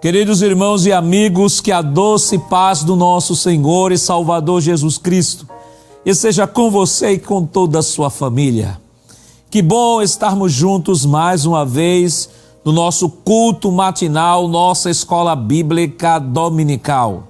Queridos irmãos e amigos, que a doce paz do nosso Senhor e Salvador Jesus Cristo esteja com você e com toda a sua família. Que bom estarmos juntos mais uma vez no nosso culto matinal, nossa escola bíblica dominical.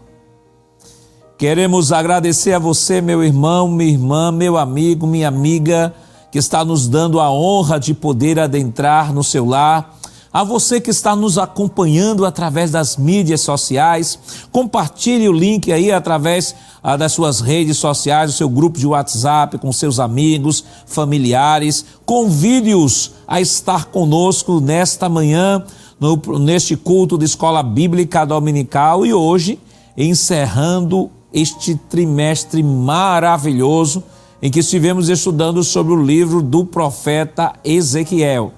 Queremos agradecer a você, meu irmão, minha irmã, meu amigo, minha amiga, que está nos dando a honra de poder adentrar no seu lar. A você que está nos acompanhando através das mídias sociais, compartilhe o link aí através das suas redes sociais, do seu grupo de WhatsApp, com seus amigos, familiares. Convide-os a estar conosco nesta manhã, neste culto de Escola Bíblica Dominical e hoje, encerrando este trimestre maravilhoso em que estivemos estudando sobre o livro do profeta Ezequiel.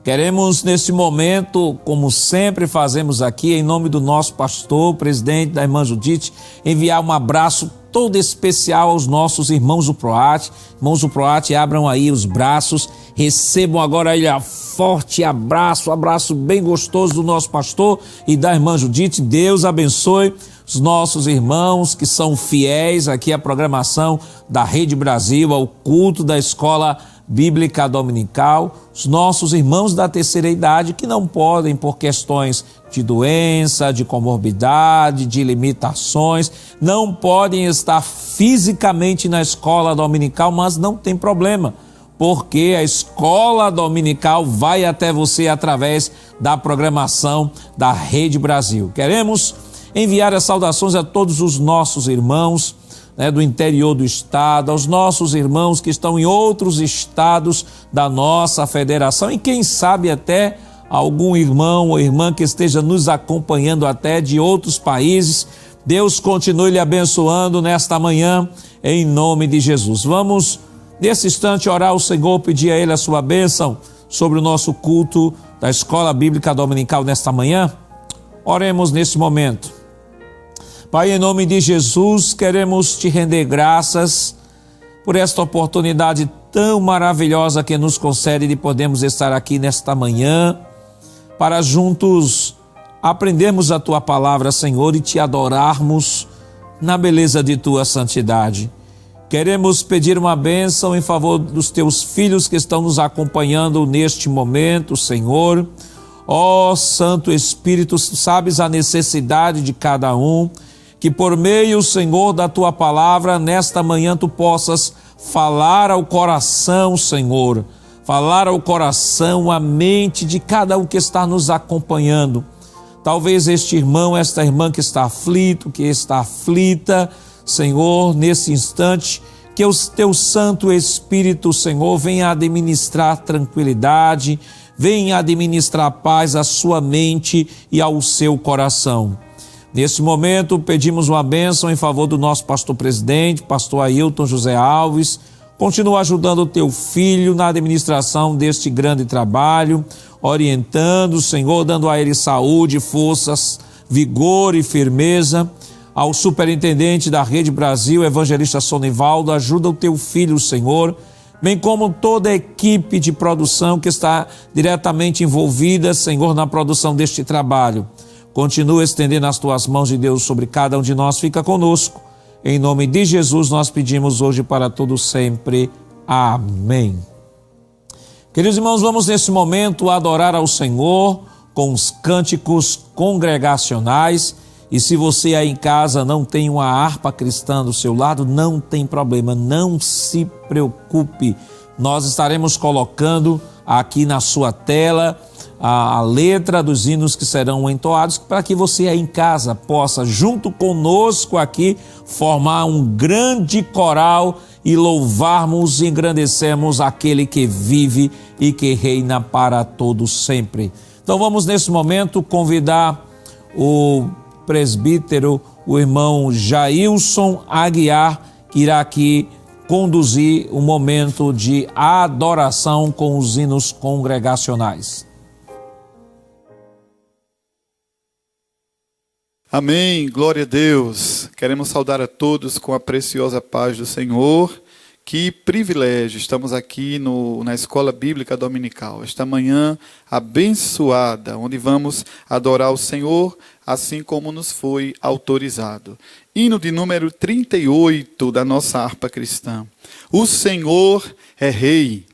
Queremos, neste momento, como sempre fazemos aqui, em nome do nosso pastor, presidente da irmã Judite, enviar um abraço todo especial aos nossos irmãos do PROAT. Irmãos do PROAT, abram aí os braços, recebam agora aí um forte abraço bem gostoso do nosso pastor e da irmã Judite. Deus abençoe os nossos irmãos que são fiéis aqui à programação da Rede Brasil, ao culto da Escola Bíblica Dominical, os nossos irmãos da terceira idade que não podem, por questões de doença, de comorbidade, de limitações, não podem estar fisicamente na escola dominical, mas não tem problema, porque a escola dominical vai até você através da programação da Rede Brasil. Queremos enviar as saudações a todos os nossos irmãos do interior do estado, aos nossos irmãos que estão em outros estados da nossa federação e quem sabe até algum irmão ou irmã que esteja nos acompanhando até de outros países. Deus continue lhe abençoando nesta manhã, em nome de Jesus. Vamos, nesse instante, orar ao Senhor, pedir a Ele a sua bênção sobre o nosso culto da Escola Bíblica Dominical nesta manhã. Oremos nesse momento. Pai, em nome de Jesus, queremos te render graças por esta oportunidade tão maravilhosa que nos concede de podermos estar aqui nesta manhã, para juntos aprendermos a tua palavra, Senhor, e te adorarmos na beleza de tua santidade. Queremos pedir uma bênção em favor dos teus filhos que estão nos acompanhando neste momento, Senhor. Ó Santo Espírito, sabes a necessidade de cada um, que por meio, Senhor, da tua palavra, nesta manhã tu possas falar ao coração, Senhor, falar ao coração, à mente de cada um que está nos acompanhando. Talvez este irmão, esta irmã que está aflito, que está aflita, Senhor, nesse instante, que o teu Santo Espírito, Senhor, venha administrar tranquilidade, venha administrar paz à sua mente e ao seu coração. Nesse momento, pedimos uma bênção em favor do nosso pastor presidente, pastor Ailton José Alves. Continua ajudando o teu filho na administração deste grande trabalho, orientando, Senhor, dando a ele saúde, forças, vigor e firmeza. Ao superintendente da Rede Brasil, evangelista Sonivaldo, ajuda o teu filho, Senhor, bem como toda a equipe de produção que está diretamente envolvida, Senhor, na produção deste trabalho. Continua estendendo as tuas mãos de Deus sobre cada um de nós, fica conosco. Em nome de Jesus nós pedimos hoje para todos sempre. Amém. Queridos irmãos, vamos nesse momento adorar ao Senhor com os cânticos congregacionais. E se você aí em casa não tem uma harpa cristã do seu lado, não tem problema, não se preocupe. Nós estaremos colocando aqui na sua tela a letra dos hinos que serão entoados, para que você aí em casa possa, junto conosco aqui, formar um grande coral e louvarmos e engrandecermos aquele que vive e que reina para todos sempre. Então vamos nesse momento convidar o presbítero, o irmão Jailson Aguiar, que irá aqui conduzir o momento de adoração com os hinos congregacionais. Amém, glória a Deus. Queremos saudar a todos com a preciosa paz do Senhor. Que privilégio, estamos aqui na Escola Bíblica Dominical, esta manhã abençoada, onde vamos adorar o Senhor, assim como nos foi autorizado. Hino de número 38 da nossa harpa cristã. O Senhor é Rei.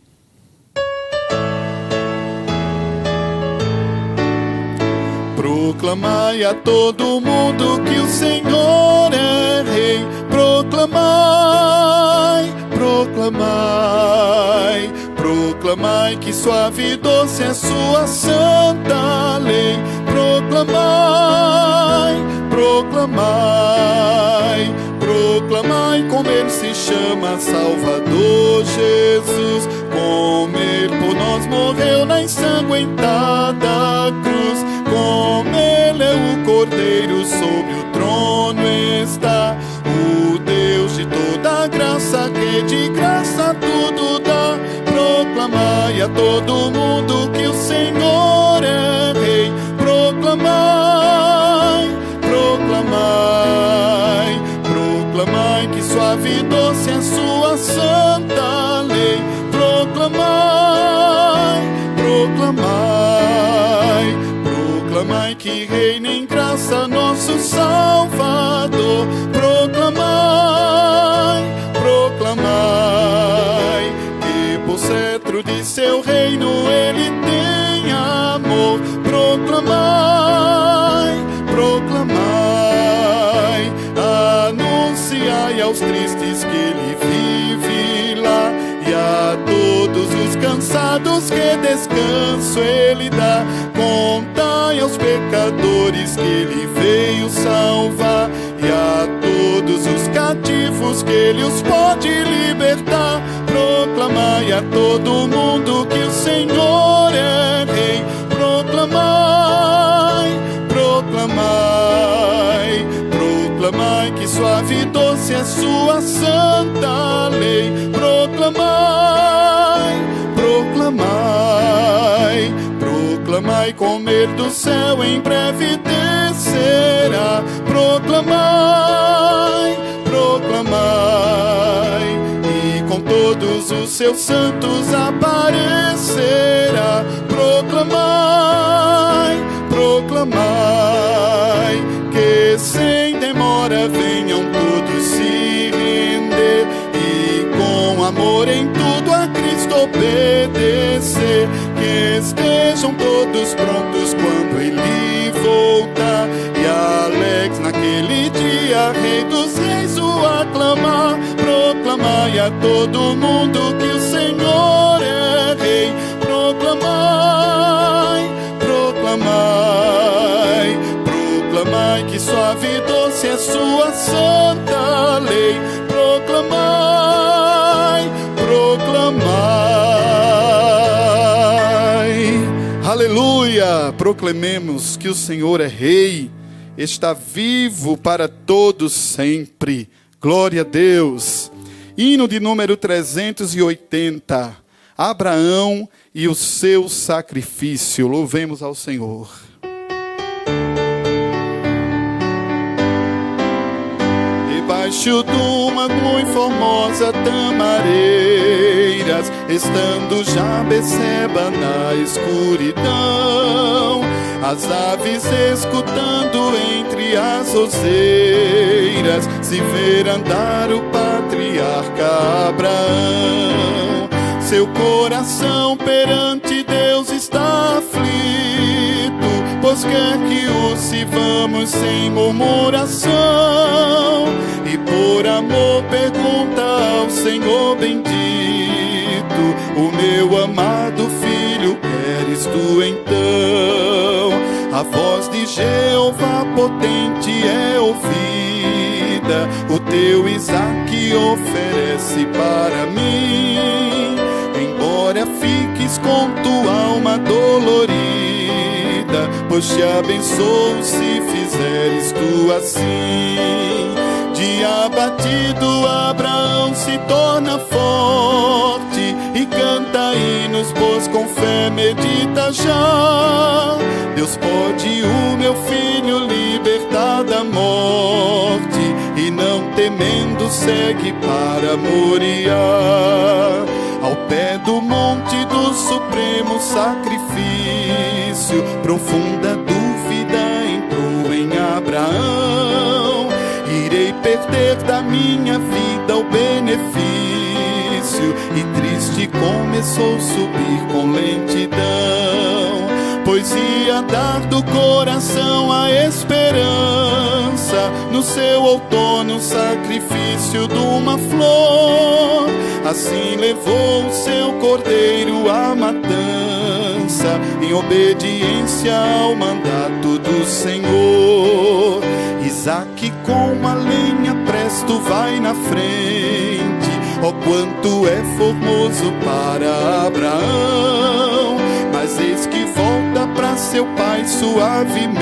Proclamai a todo mundo que o Senhor é Rei. Proclamai, proclamai, proclamai que suave e doce é sua santa lei. Proclamai, proclamai, proclamai como ele se chama Salvador Jesus. Como ele por nós morreu na ensanguentada cruz. Como ele é o Cordeiro, sobre o trono está. O Deus de toda graça, que de graça tudo dá. Proclamai a todo mundo que o Senhor é Rei. Proclamai, proclamai, proclamai que suave e doce é sua santa lei. Proclamai, proclamai, proclamai que reina em graça nosso Salvador. Proclamai, proclamai que por cetro de seu reino ele tem amor. Proclamai, proclamai, anunciai aos tristes que ele vive lá, e a todos os cansados que descanso ele dá. Contai aos pecadores que ele veio salvar, e a todos os cativos que ele os pode libertar. Proclamai a todo mundo que o Senhor é Rei. Proclamai, proclamai, proclamai que suave e doce é sua santa lei. Proclamai, proclamai, proclamai comer do céu em breve descerá. Proclamai, proclamai, e com todos os seus santos aparecerá. Proclamai, proclamai, que sem demora venham todos se render, e com amor em tudo a Cristo obedecer. Que estejam todos prontos quando ele voltar, e alegres naquele dia, Rei dos Reis o aclamar. Proclamai a todo mundo que o Senhor é Rei. Proclamai, proclamai, proclamai que suave e doce é sua santa lei. Proclamai, proclamai. Aleluia! Proclamemos que o Senhor é Rei, está vivo para todos sempre. Glória a Deus. Hino de número 380. Abraão e o seu sacrifício. Louvemos ao Senhor. Debaixo de uma muito formosa tamareiras, estando já Beceba na escuridão, as aves escutando entre as roseiras, se ver andar o patriarca Abraão. Seu coração perante Deus está aflito, pois quer que o sirvamos sem murmuração. E por amor pergunta ao Senhor bendito: o meu amado filho, queres tu então? A voz de Jeová potente é ouvida, o teu Isaque oferece para mim. Embora fiques com tua alma dolorida, pois te abençoo se fizeres tu assim. De abatido Abraão se torna forte, e canta hinos, pois com fé medita já. Deus pode o meu filho libertar da morte, e não temendo segue para Moriá. Ao pé do monte do supremo sacrifício, profunda dúvida entrou em Abraão. Irei perder da minha vida o benefício, e triste começou a subir com lentidão, pois ia dar do coração a esperança, no seu outono o sacrifício de uma flor. Assim levou o seu cordeiro à matança, em obediência ao mandato do Senhor. Isaque com a lenha presto vai na frente, ó quanto é formoso para Abraão. Mas eis que volta para seu pai suavemente,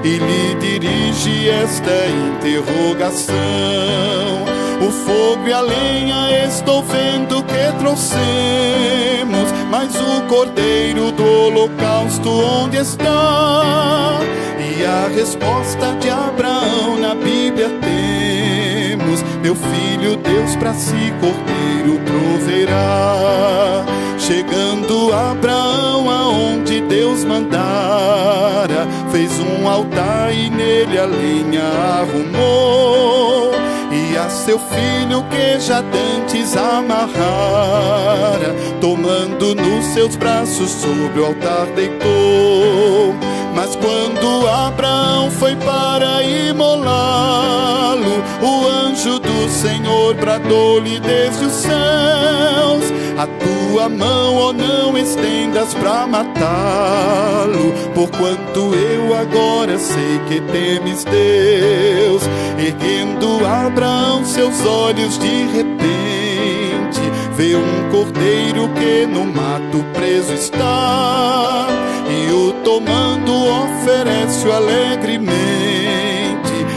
e lhe dirige esta interrogação: o fogo e a lenha estou vendo que trouxemos, mas o cordeiro do holocausto onde está? E a resposta de Abraão na Bíblia temos: meu filho, Deus para si cordeiro proverá. Chegando Abraão aonde Deus mandara, fez um altar e nele a lenha arrumou, e a seu filho que já dantes amarrara, tomando nos seus braços sobre o altar deitou. Mas quando Abraão foi para imolá-lo, o anjo do Senhor bradou-lhe desde os céus: a tua mão, ó, não estendas para matá-lo, porquanto eu agora sei que temes Deus. Erguendo Abraão seus olhos, de repente vê um cordeiro que no mato preso está, e o tomando oferece-o alegremente.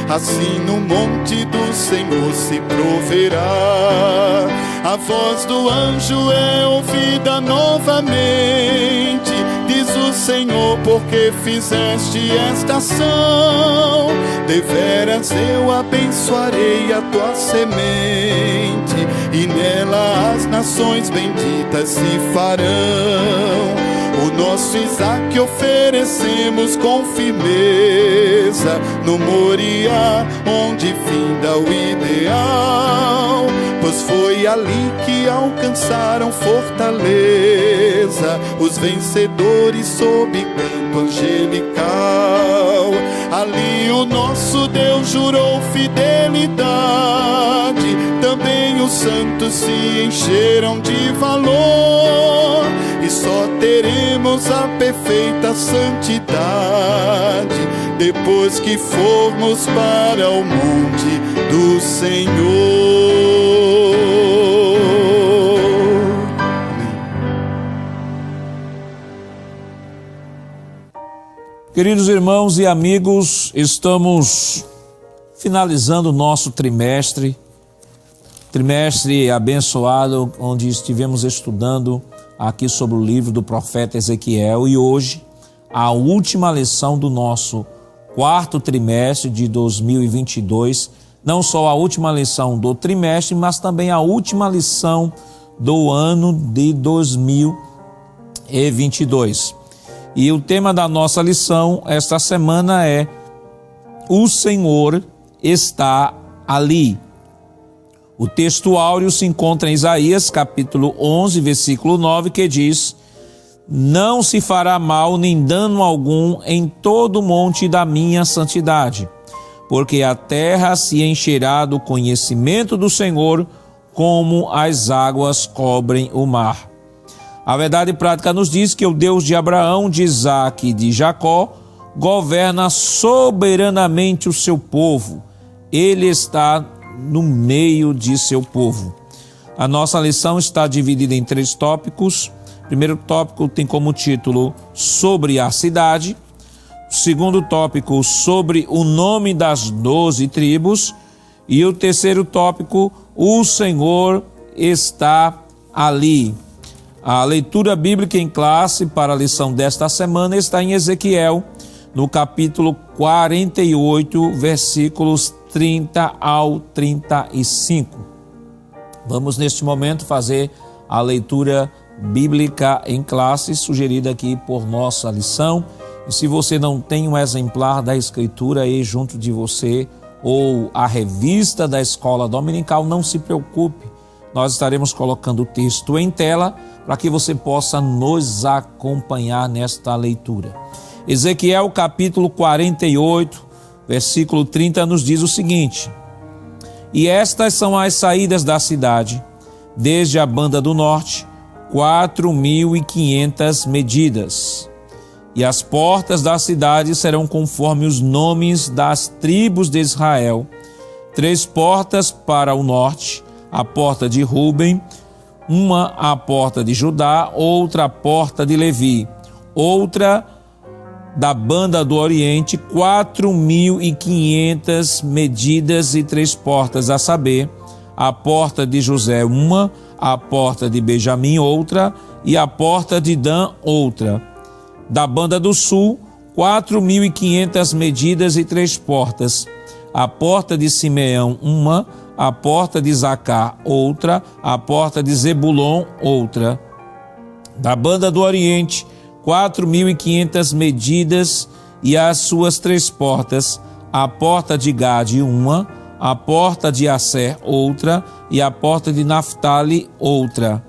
Assim no monte do Senhor se proverá. A voz do anjo é ouvida novamente, diz o Senhor: porque fizeste esta ação? Deveras eu abençoarei a tua semente, e nela as nações benditas se farão. O nosso Isaque oferecemos com firmeza, no Moriá, onde finda o ideal, pois foi ali que alcançaram fortaleza os vencedores sob canto angelical. Ali o nosso Deus jurou fidelidade, também os santos se encheram de valor, e só teremos a perfeita santidade depois que formos para o monte do Senhor. Amém. Queridos irmãos e amigos, estamos finalizando o nosso trimestre abençoado, onde estivemos estudando aqui sobre o livro do profeta Ezequiel, e hoje a última lição do nosso quarto trimestre de 2022, não só a última lição do trimestre, mas também a última lição do ano de 2022. E o tema da nossa lição esta semana é: o Senhor está ali. O texto áureo se encontra em Isaías, capítulo 11, versículo 9, que diz: não se fará mal nem dano algum em todo o monte da minha santidade, porque a terra se encherá do conhecimento do Senhor, como as águas cobrem o mar. A verdade prática nos diz que o Deus de Abraão, de Isaque e de Jacó governa soberanamente o seu povo. Ele está no meio de seu povo. A nossa lição está dividida em 3 tópicos. O primeiro tópico tem como título sobre a cidade. O segundo tópico sobre o nome das 12 tribos. E o terceiro tópico, o Senhor está ali. A leitura bíblica em classe para a lição desta semana está em Ezequiel, no capítulo 48, versículos 30 ao 35. Vamos neste momento fazer a leitura bíblica em classe, sugerida aqui por nossa lição. E se você não tem um exemplar da Escritura aí junto de você, ou a revista da Escola Dominical, não se preocupe. Nós estaremos colocando o texto em tela para que você possa nos acompanhar nesta leitura. Ezequiel capítulo 48, versículo 30 nos diz o seguinte: E estas são as saídas da cidade, desde a banda do norte, 4.500 medidas. E as portas da cidade serão conforme os nomes das tribos de Israel. 3 portas para o norte, a porta de Ruben, uma a porta de Judá, outra a porta de Levi, outra da banda do oriente, 4.500 medidas e 3 portas, a saber, a porta de José uma, a porta de Benjamim outra e a porta de Dan outra. Da banda do sul, 4.500 medidas e 3 portas, a porta de Simeão uma, a porta de Isacar outra, a porta de Zebulon outra. Da banda do oriente, 4.500 medidas e as suas 3 portas, a porta de Gade uma, a porta de Asser outra e a porta de Naftali outra.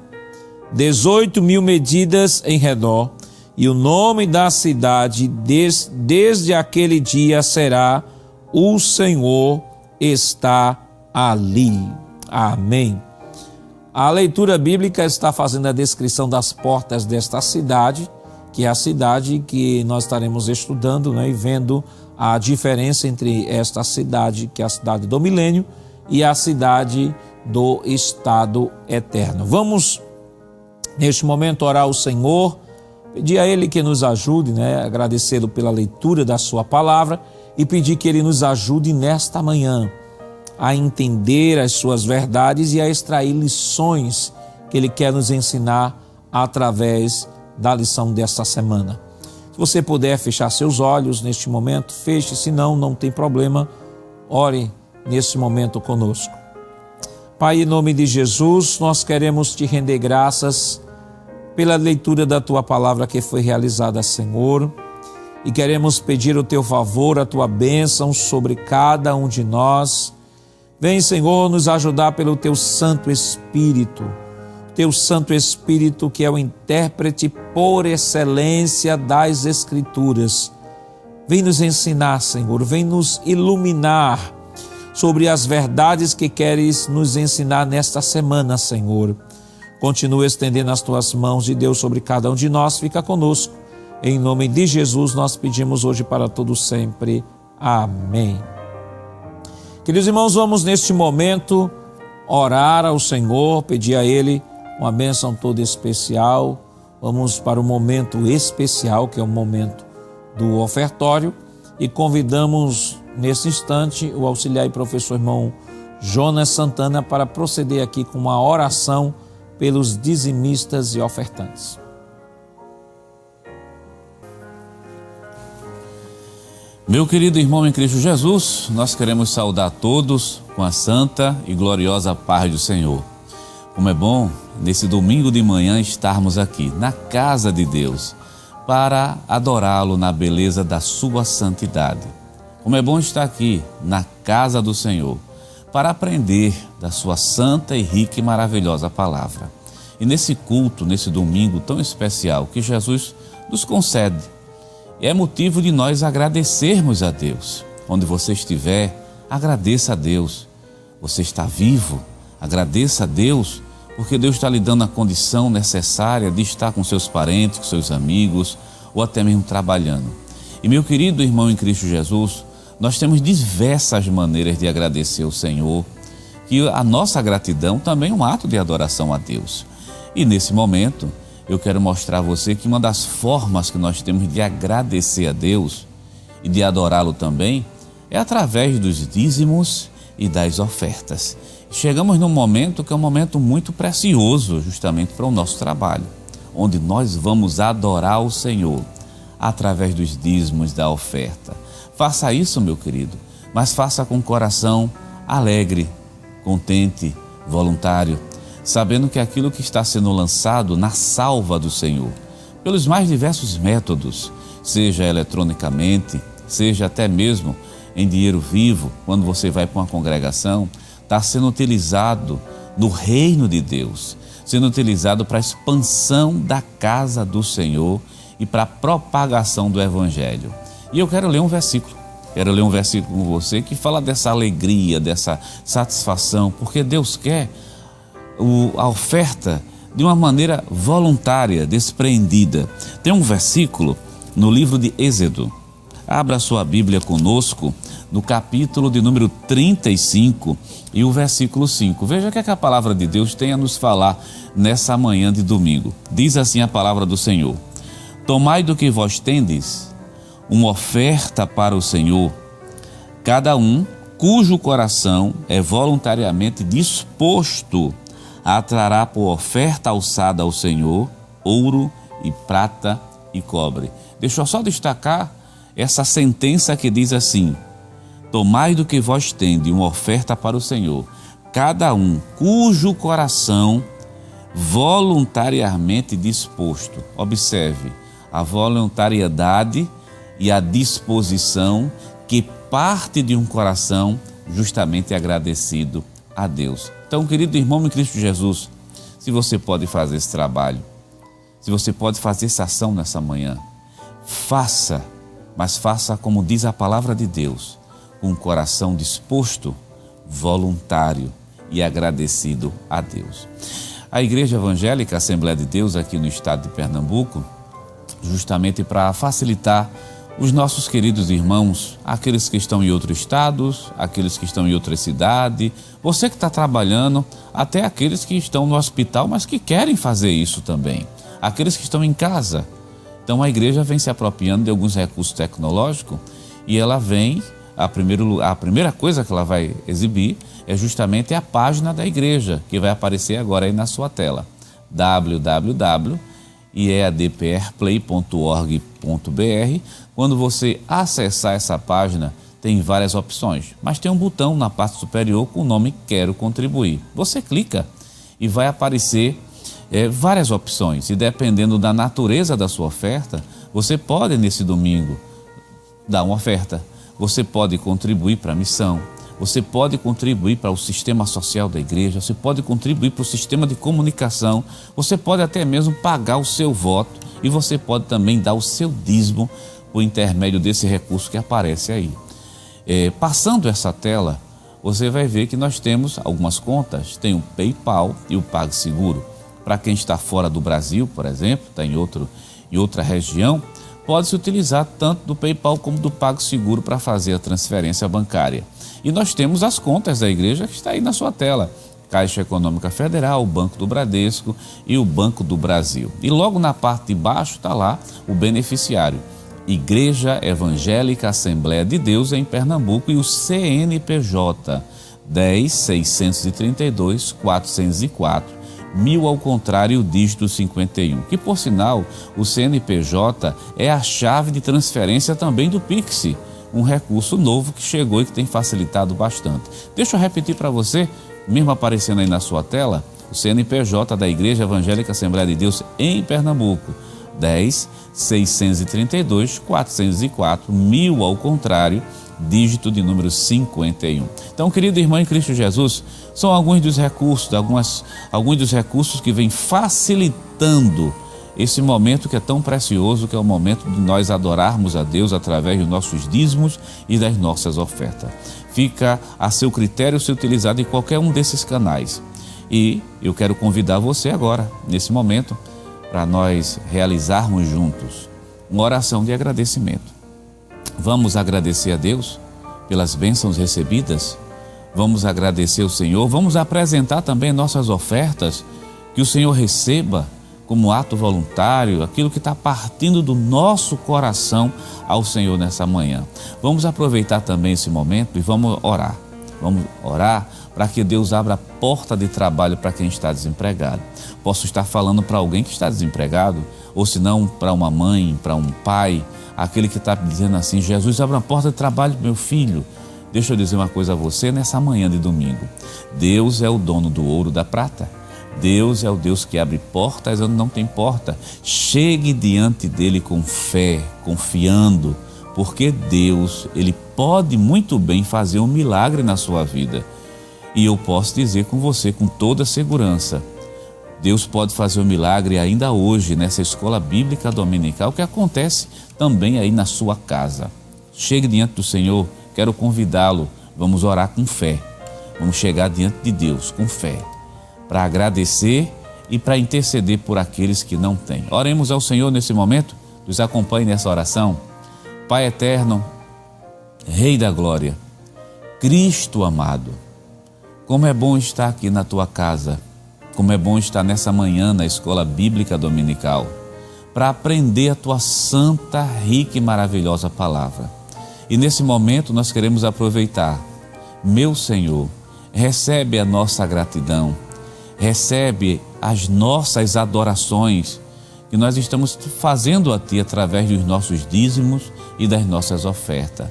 18.000 medidas em redor, e o nome da cidade desde aquele dia será: O Senhor está ali. Amém. A leitura bíblica está fazendo a descrição das portas desta cidade, que é a cidade que nós estaremos estudando, né, e vendo a diferença entre esta cidade, que é a cidade do milênio, e a cidade do estado eterno. Vamos, neste momento, orar ao Senhor, pedir a Ele que nos ajude, né, agradecê-lo pela leitura da sua palavra e pedir que Ele nos ajude nesta manhã a entender as suas verdades e a extrair lições que Ele quer nos ensinar através da lição desta semana. Se você puder fechar seus olhos neste momento, feche, se não, não tem problema, ore nesse momento conosco. Pai, em nome de Jesus, nós queremos te render graças pela leitura da tua palavra que foi realizada, Senhor, e queremos pedir o teu favor, a tua bênção sobre cada um de nós. Vem, Senhor, nos ajudar pelo teu Santo Espírito, teu Santo Espírito que é o intérprete por excelência das Escrituras. Vem nos ensinar, Senhor, vem nos iluminar sobre as verdades que queres nos ensinar nesta semana, Senhor. Continua estendendo as tuas mãos de Deus sobre cada um de nós, fica conosco. Em nome de Jesus nós pedimos hoje para todos sempre. Amém. Queridos irmãos, vamos neste momento orar ao Senhor, pedir a Ele uma bênção toda especial. Vamos para o momento especial, que é o momento do ofertório, e convidamos nesse instante o auxiliar e professor irmão Jonas Santana para proceder aqui com uma oração pelos dizimistas e ofertantes. Meu querido irmão em Cristo Jesus, nós queremos saudar todos com a santa e gloriosa paz do Senhor. Como é bom, nesse domingo de manhã, estarmos aqui na casa de Deus para adorá-lo na beleza da sua santidade. Como é bom estar aqui na casa do Senhor para aprender da sua santa e rica e maravilhosa palavra. E nesse culto, nesse domingo tão especial que Jesus nos concede, é motivo de nós agradecermos a Deus. Onde você estiver, agradeça a Deus. Você está vivo, agradeça a Deus, porque Deus está lhe dando a condição necessária de estar com seus parentes, com seus amigos, ou até mesmo trabalhando. E meu querido irmão em Cristo Jesus, nós temos diversas maneiras de agradecer ao Senhor, que a nossa gratidão também é um ato de adoração a Deus. E nesse momento, eu quero mostrar a você que uma das formas que nós temos de agradecer a Deus e de adorá-lo também é através dos dízimos e das ofertas. Chegamos num momento que é um momento muito precioso justamente para o nosso trabalho, onde nós vamos adorar o Senhor através dos dízimos da oferta. Faça isso, meu querido, mas faça com o coração alegre, contente, voluntário, sabendo que aquilo que está sendo lançado na salva do Senhor, pelos mais diversos métodos, seja eletronicamente, seja até mesmo em dinheiro vivo, quando você vai para uma congregação, está sendo utilizado no reino de Deus, sendo utilizado para a expansão da casa do Senhor e para a propagação do Evangelho. E eu quero ler um versículo com você que fala dessa alegria, dessa satisfação, porque Deus quer a oferta de uma maneira voluntária, despreendida. Tem um versículo no livro de Êxodo. Abra sua Bíblia conosco no capítulo de número 35 e o versículo 5. Veja o que a palavra de Deus tem a nos falar nessa manhã de domingo. Diz assim a palavra do Senhor: tomai do que vós tendes uma oferta para o Senhor, cada um cujo coração é voluntariamente disposto atrará por oferta alçada ao Senhor ouro e prata e cobre. Deixa eu só destacar essa sentença que diz assim: tomai do que vós tendes uma oferta para o Senhor, cada um cujo coração voluntariamente disposto. Observe a voluntariedade e a disposição que parte de um coração justamente agradecido a Deus. Então, querido irmão em Cristo Jesus, se você pode fazer esse trabalho, se você pode fazer essa ação nessa manhã, faça, mas faça como diz a palavra de Deus, com um coração disposto, voluntário e agradecido a Deus. A Igreja Evangélica Assembleia de Deus aqui no estado de Pernambuco, justamente para facilitar os nossos queridos irmãos, aqueles que estão em outros estados, aqueles que estão em outra cidade, você que está trabalhando, até aqueles que estão no hospital, mas que querem fazer isso também, aqueles que estão em casa. Então a igreja vem se apropriando de alguns recursos tecnológicos e ela vem, a primeira coisa que ela vai exibir é justamente a página da igreja, que vai aparecer agora aí na sua tela, www.eadprplay.org.br. Quando você acessar essa página, tem várias opções, mas tem um botão na parte superior com o nome Quero Contribuir. Você clica e vai aparecer várias opções, e dependendo da natureza da sua oferta, você pode nesse domingo dar uma oferta, você pode contribuir para a missão, você pode contribuir para o sistema social da igreja, você pode contribuir para o sistema de comunicação, você pode até mesmo pagar o seu voto e você pode também dar o seu dízimo por intermédio desse recurso que aparece aí. Passando essa tela, você vai ver que nós temos algumas contas, tem o PayPal e o PagSeguro. Para quem está fora do Brasil, por exemplo, está em outra região, pode-se utilizar tanto do PayPal como do PagSeguro para fazer a transferência bancária. E nós temos as contas da igreja que está aí na sua tela: Caixa Econômica Federal, o Banco do Bradesco e o Banco do Brasil. E logo na parte de baixo está lá o beneficiário: Igreja Evangélica Assembleia de Deus em Pernambuco, e o CNPJ 10.632.404, 1000 ao contrário, o dígito 51, que por sinal o CNPJ é a chave de transferência também do Pix, um recurso novo que chegou e que tem facilitado bastante. Deixa eu repetir para você, mesmo aparecendo aí na sua tela, o CNPJ da Igreja Evangélica Assembleia de Deus em Pernambuco: 10.632.404, 1000 ao contrário, dígito de número 51. Então, querido irmão em Cristo Jesus, são alguns dos recursos que vêm facilitando esse momento que é tão precioso, que é o momento de nós adorarmos a Deus através dos nossos dízimos e das nossas ofertas. Fica a seu critério ser utilizado em qualquer um desses canais. E eu quero convidar você agora, nesse momento, para nós realizarmos juntos uma oração de agradecimento. Vamos agradecer a Deus pelas bênçãos recebidas, vamos agradecer ao Senhor, vamos apresentar também nossas ofertas, que o Senhor receba como ato voluntário aquilo que está partindo do nosso coração ao Senhor nessa manhã. Vamos aproveitar também esse momento e vamos orar. Vamos orar para que Deus abra a porta de trabalho para quem está desempregado. Posso estar falando para alguém que está desempregado, ou se não, para uma mãe, para um pai, aquele que está dizendo assim: Jesus, abre uma porta de trabalho para meu filho. Deixa eu dizer uma coisa a você nessa manhã de domingo. Deus é o dono do ouro e da prata. Deus é o Deus que abre portas onde não tem porta. Chegue diante dele com fé, confiando, porque Deus, ele pode muito bem fazer um milagre na sua vida. E eu posso dizer com você com toda segurança, Deus pode fazer um milagre ainda hoje nessa escola bíblica dominical, que acontece também aí na sua casa. Chegue diante do Senhor, quero convidá-lo, vamos orar com fé. Vamos chegar diante de Deus com fé, para agradecer e para interceder por aqueles que não têm. Oremos ao Senhor nesse momento, nos acompanhe nessa oração. Pai eterno, Rei da glória, Cristo amado, como é bom estar aqui na tua casa, como é bom estar nessa manhã na escola bíblica dominical, para aprender a tua santa, rica e maravilhosa palavra. E nesse momento nós queremos aproveitar. Meu Senhor, recebe a nossa gratidão, recebe as nossas adorações que nós estamos fazendo a Ti através dos nossos dízimos e das nossas ofertas.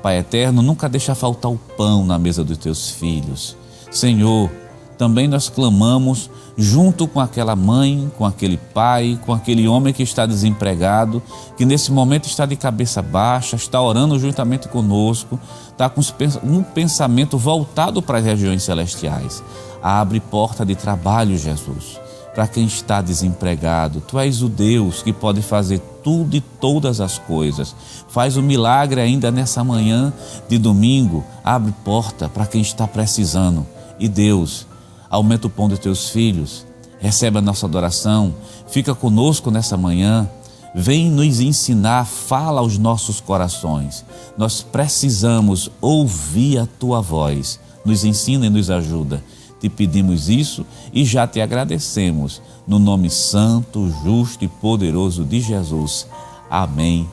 Pai eterno, nunca deixa faltar o pão na mesa dos Teus filhos. Senhor, também nós clamamos junto com aquela mãe, com aquele pai, com aquele homem que está desempregado, que nesse momento está de cabeça baixa, está orando juntamente conosco, está com um pensamento voltado para as regiões celestiais. Abre porta de trabalho, Jesus, para quem está desempregado. Tu és o Deus que pode fazer tudo e todas as coisas. Faz um milagre ainda nessa manhã de domingo. Abre porta para quem está precisando. E Deus, aumenta o pão dos teus filhos, recebe a nossa adoração, fica conosco nessa manhã, vem nos ensinar, fala aos nossos corações. Nós precisamos ouvir a tua voz, nos ensina e nos ajuda. Te pedimos isso e já te agradecemos, no nome santo, justo e poderoso de Jesus. Amém,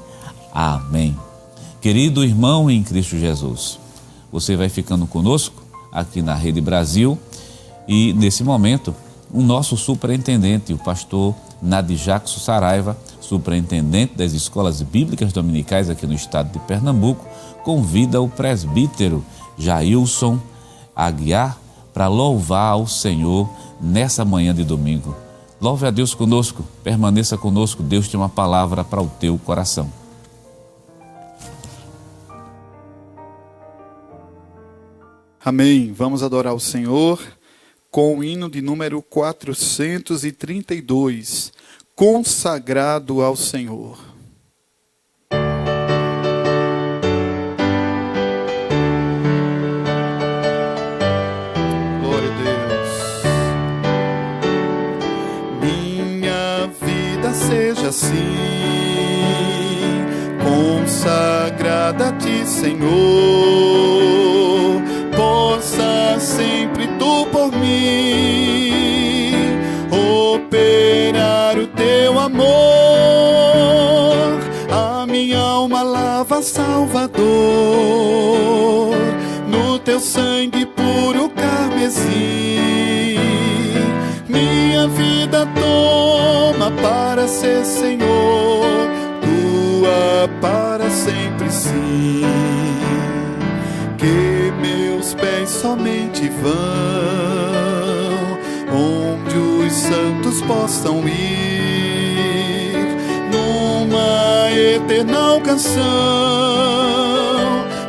amém. Querido irmão em Cristo Jesus, você vai ficando conosco aqui na Rede Brasil. E nesse momento, o nosso superintendente, o pastor Nadi Jackson Saraiva, superintendente das escolas bíblicas dominicais aqui no estado de Pernambuco, convida o presbítero Jailson Aguiar para louvar ao Senhor nessa manhã de domingo. Louve a Deus conosco, permaneça conosco, Deus tem uma palavra para o teu coração. Amém. Vamos adorar o Senhor com o hino de número 432, consagrado ao Senhor. Glória a Deus. Minha vida seja assim, consagrada a Ti, Senhor. Possa sempre Tu por mim operar o Teu amor. A minha alma lava, Salvador, no Teu sangue puro carmesim. Minha vida toma para ser, Senhor, Tua para sempre, sim. Que meus pés somente vão onde os santos possam ir, numa eternal canção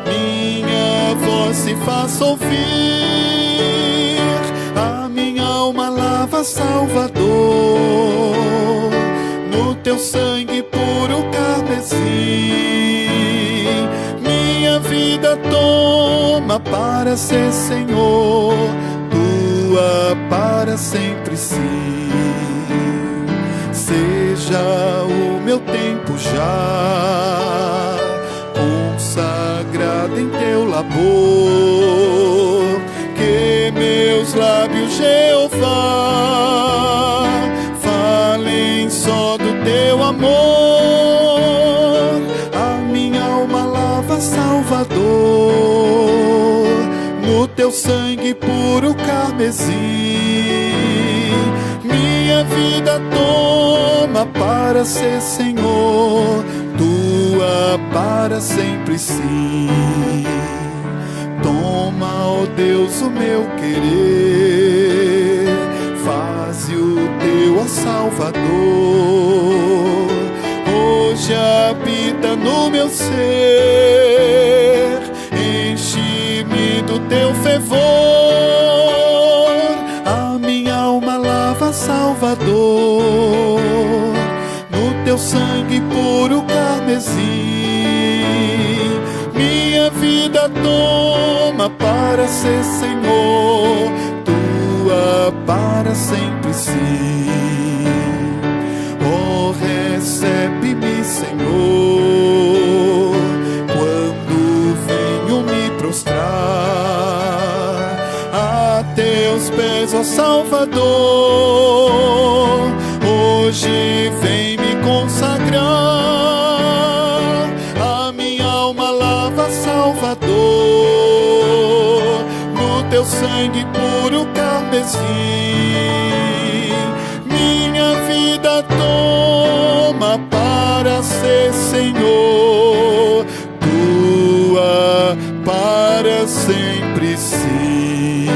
minha voz se faça ouvir. A minha alma lava, Salvador, no Teu sangue puro carmesim. Minha vida toma para ser, Senhor, Tua para sempre, sim. Seja o meu tempo já consagrado em Teu labor, que meus lábios, Jeová, falem só do Teu amor. Salvador, no Teu teu sangue puro carmesim. Minha vida toma para ser, Senhor, tua para sempre sim. Toma, ó Deus, o meu querer, faze o teu, ó Salvador, hoje habita no meu ser, enche-me do teu fervor, a minha alma lava, Salvador, no teu sangue puro carmesim. Minha vida toma para ser, Senhor, tua para sempre sim. Oh, recebe-me, Senhor, quando venho me prostrar a teus pés, ó Salvador. Hoje vem me consagrar, a minha alma lava, Salvador, no teu sangue puro carmesim. Minha vida toma para ser, Senhor, tua para sempre sim.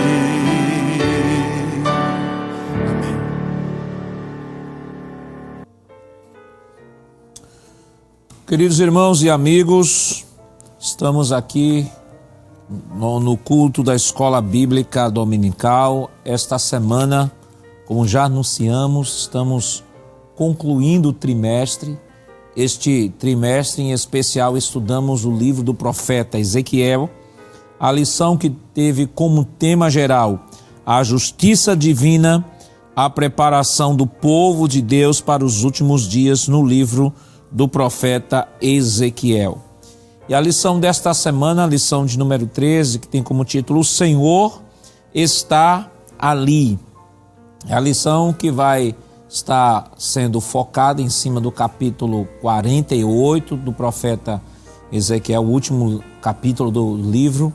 Amém. Queridos irmãos e amigos, estamos aqui no culto da Escola Bíblica Dominical. Esta semana, como já anunciamos, estamos concluindo o trimestre. Este trimestre em especial estudamos o livro do profeta Ezequiel. A lição que teve como tema geral a justiça divina, a preparação do povo de Deus para os últimos dias no livro do profeta Ezequiel. E a lição desta semana, a lição de número 13, que tem como título O Senhor está ali. É a lição que vai estar sendo focada em cima do capítulo 48 do profeta Ezequiel, o último capítulo do livro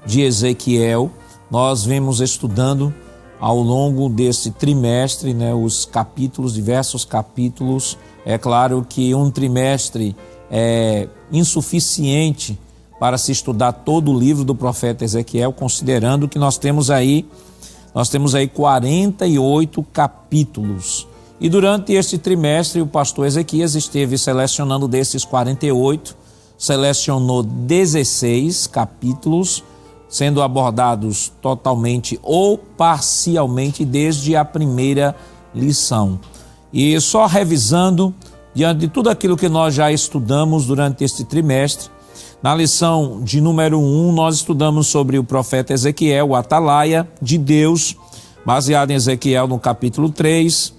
de Ezequiel. Nós vemos estudando ao longo desse trimestre, os capítulos, diversos capítulos. É claro que um trimestre é insuficiente para se estudar todo o livro do profeta Ezequiel, considerando que nós temos aí 48 capítulos. E durante este trimestre o pastor Ezequias esteve selecionando desses 48, selecionou 16 capítulos, sendo abordados totalmente ou parcialmente desde a primeira lição. E só revisando, diante de tudo aquilo que nós já estudamos durante este trimestre, na lição de número 1, nós estudamos sobre o profeta Ezequiel, o atalaia de Deus, baseado em Ezequiel no capítulo 3.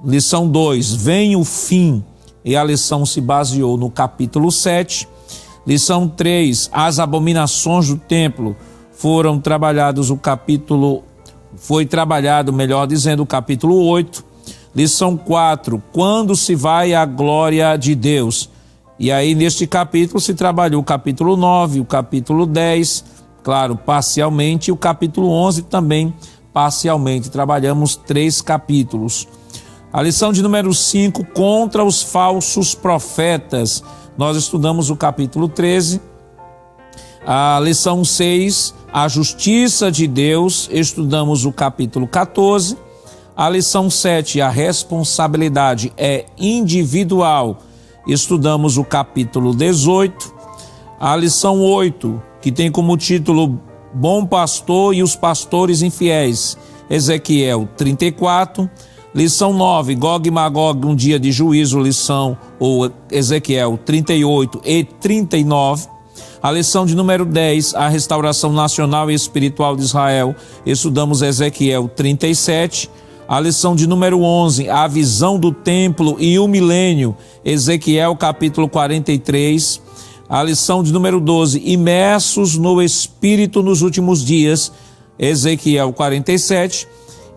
Lição 2, vem o fim, e a lição se baseou no capítulo 7. Lição 3, as abominações do templo, foi trabalhado, melhor dizendo, o capítulo 8. Lição 4, quando se vai a glória de Deus? E aí neste capítulo se trabalhou o capítulo 9, o capítulo 10, claro, parcialmente, e o capítulo 11 também parcialmente. Trabalhamos 3 capítulos. A lição de número 5, contra os falsos profetas. Nós estudamos o capítulo 13. A lição 6, a justiça de Deus. Estudamos o capítulo 14. A lição 7, a responsabilidade é individual. Estudamos o capítulo 18. A lição 8, que tem como título Bom Pastor e os Pastores Infiéis. Ezequiel 34. Lição 9, Gog e Magog, um dia de juízo, Ezequiel 38 e 39. A lição de número 10, a restauração nacional e espiritual de Israel, estudamos Ezequiel 37. A lição de número 11, a visão do templo e o milênio, Ezequiel capítulo 43. A lição de número 12, imersos no Espírito nos últimos dias, Ezequiel 47.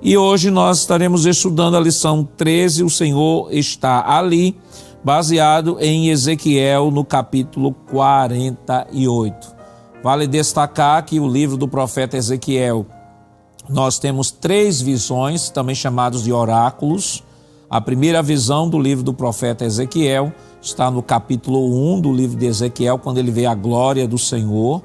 E hoje nós estaremos estudando a lição 13, o Senhor está ali, baseado em Ezequiel no capítulo 48. Vale destacar que o livro do profeta Ezequiel, nós temos 3 visões, também chamados de oráculos. A primeira visão do livro do profeta Ezequiel está no capítulo 1 do livro de Ezequiel, quando ele vê a glória do Senhor.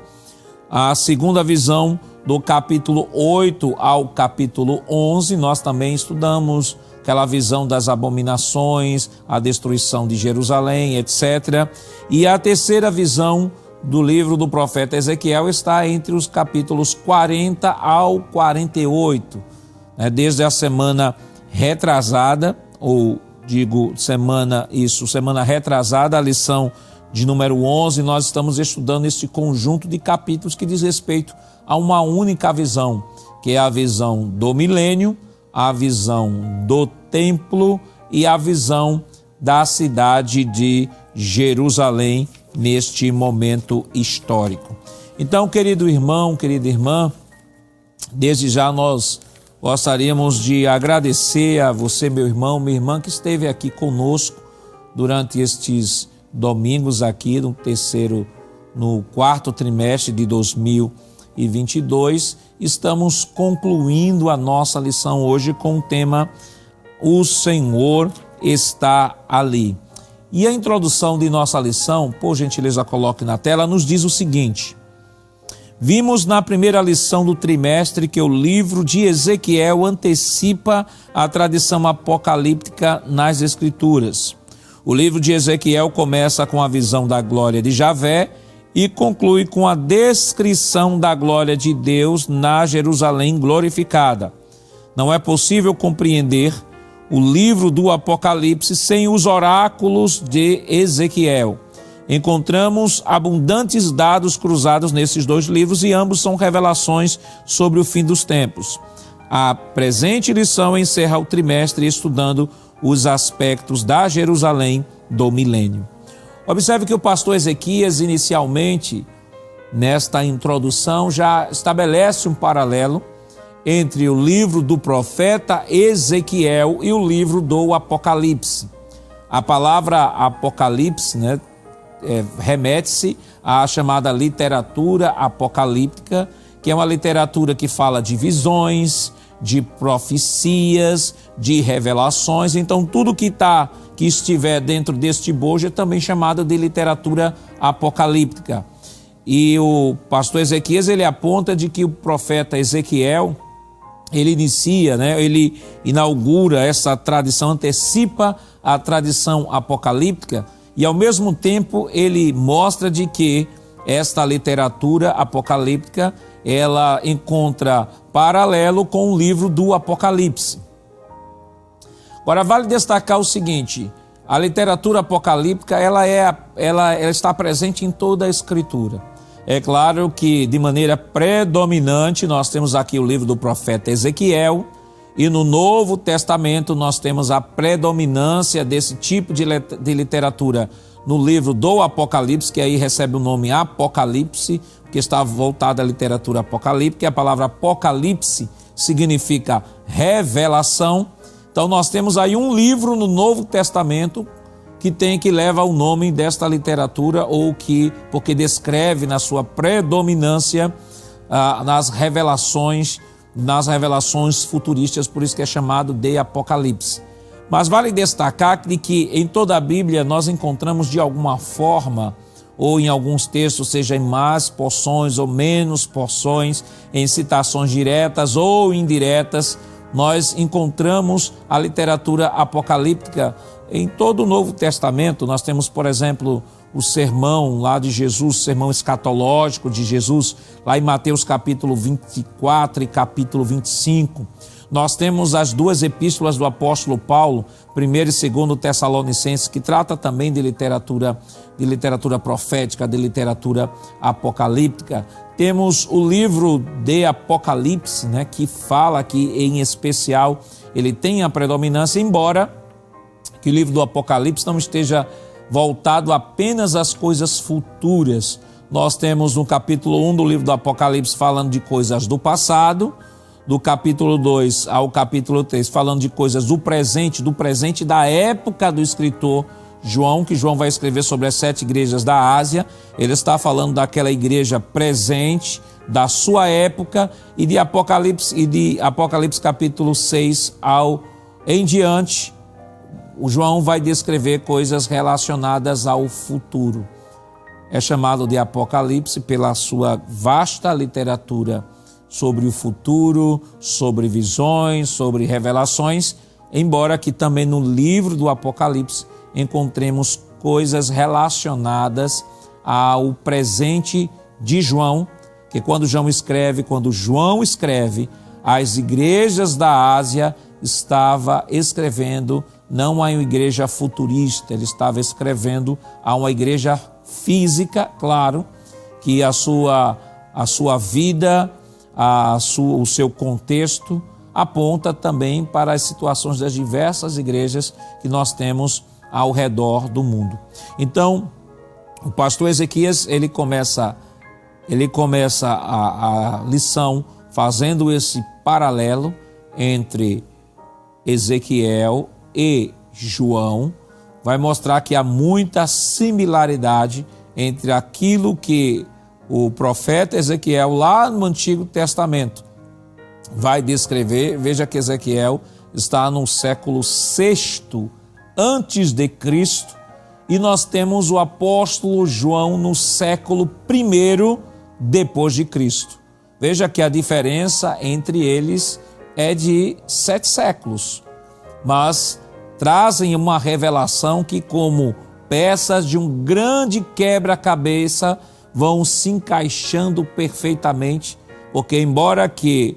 A segunda visão, do capítulo 8 ao capítulo 11, nós também estudamos aquela visão das abominações, a destruição de Jerusalém, etc. E a terceira visão do livro do profeta Ezequiel está entre os capítulos 40 ao 48. Desde a semana retrasada, ou digo semana retrasada, a lição de número 11, nós estamos estudando este conjunto de capítulos que diz respeito a uma única visão, que é a visão do milênio, a visão do templo e a visão da cidade de Jerusalém neste momento histórico. Então, querido irmão, querida irmã, desde já nós gostaríamos de agradecer a você, meu irmão, minha irmã, que esteve aqui conosco durante estes domingos aqui no quarto trimestre de 2022. Estamos concluindo a nossa lição hoje com o tema O Senhor está ali. E a introdução de nossa lição, por gentileza coloque na tela, nos diz o seguinte: vimos na primeira lição do trimestre que o livro de Ezequiel antecipa a tradição apocalíptica nas Escrituras. O livro de Ezequiel começa com a visão da glória de Javé e conclui com a descrição da glória de Deus na Jerusalém glorificada. Não é possível compreender o livro do Apocalipse sem os oráculos de Ezequiel. Encontramos abundantes dados cruzados nesses 2 livros e ambos são revelações sobre o fim dos tempos. A presente lição encerra o trimestre estudando os aspectos da Jerusalém do milênio. Observe que o pastor Ezequias, inicialmente, nesta introdução, já estabelece um paralelo entre o livro do profeta Ezequiel e o livro do Apocalipse. A palavra Apocalipse, remete-se à chamada literatura apocalíptica, que é uma literatura que fala de visões, de profecias, de revelações. Então tudo que estiver dentro deste bojo é também chamado de literatura apocalíptica. E o pastor Ezequias, ele aponta de que o profeta Ezequiel, ele ele inaugura essa tradição, antecipa a tradição apocalíptica, e ao mesmo tempo ele mostra de que esta literatura apocalíptica, ela encontra paralelo com o livro do Apocalipse. Agora, vale destacar o seguinte: a literatura apocalíptica ela está presente em toda a Escritura. É claro que, de maneira predominante, nós temos aqui o livro do profeta Ezequiel, e no Novo Testamento nós temos a predominância desse tipo de literatura no livro do Apocalipse, que aí recebe o nome Apocalipse, que está voltada à literatura apocalíptica, e a palavra Apocalipse significa revelação. Então nós temos aí um livro no Novo Testamento que leva o nome desta literatura, porque descreve na sua predominância nas revelações futurísticas, por isso que é chamado de Apocalipse. Mas vale destacar que em toda a Bíblia nós encontramos de alguma forma, ou em alguns textos, seja em mais porções ou menos porções, em citações diretas ou indiretas, nós encontramos a literatura apocalíptica em todo o Novo Testamento. Nós temos, por exemplo, o sermão lá de Jesus, o sermão escatológico de Jesus, lá em Mateus capítulo 24 e capítulo 25. Nós temos as 2 epístolas do apóstolo Paulo, 1º e 2º Tessalonicenses, que trata também de literatura profética, de literatura apocalíptica. Temos o livro de Apocalipse, que fala que, em especial, ele tem a predominância, embora que o livro do Apocalipse não esteja voltado apenas às coisas futuras. Nós temos no capítulo 1 do livro do Apocalipse falando de coisas do passado, do capítulo 2 ao capítulo 3 falando de coisas do presente da época do escritor João, que João vai escrever sobre as 7 igrejas da Ásia. Ele está falando daquela igreja presente, da sua época, e de Apocalipse capítulo 6 em diante, o João vai descrever coisas relacionadas ao futuro. É chamado de Apocalipse pela sua vasta literatura sobre o futuro, sobre visões, sobre revelações, embora que também no livro do Apocalipse encontremos coisas relacionadas ao presente de João, que quando João escreve, as igrejas da Ásia estava escrevendo não a uma igreja futurista, ele estava escrevendo a uma igreja física, claro, que a sua vida, o seu contexto aponta também para as situações das diversas igrejas que nós temos ao redor do mundo. Então, o pastor Ezequias, ele começa a lição fazendo esse paralelo entre Ezequiel e João, vai mostrar que há muita similaridade entre aquilo que o profeta Ezequiel, lá no Antigo Testamento, vai descrever. Veja que Ezequiel está no século VI antes de Cristo, e nós temos o apóstolo João no século I depois de Cristo. Veja que a diferença entre eles é de 7 séculos, mas trazem uma revelação que, como peças de um grande quebra-cabeça, vão se encaixando perfeitamente, porque embora que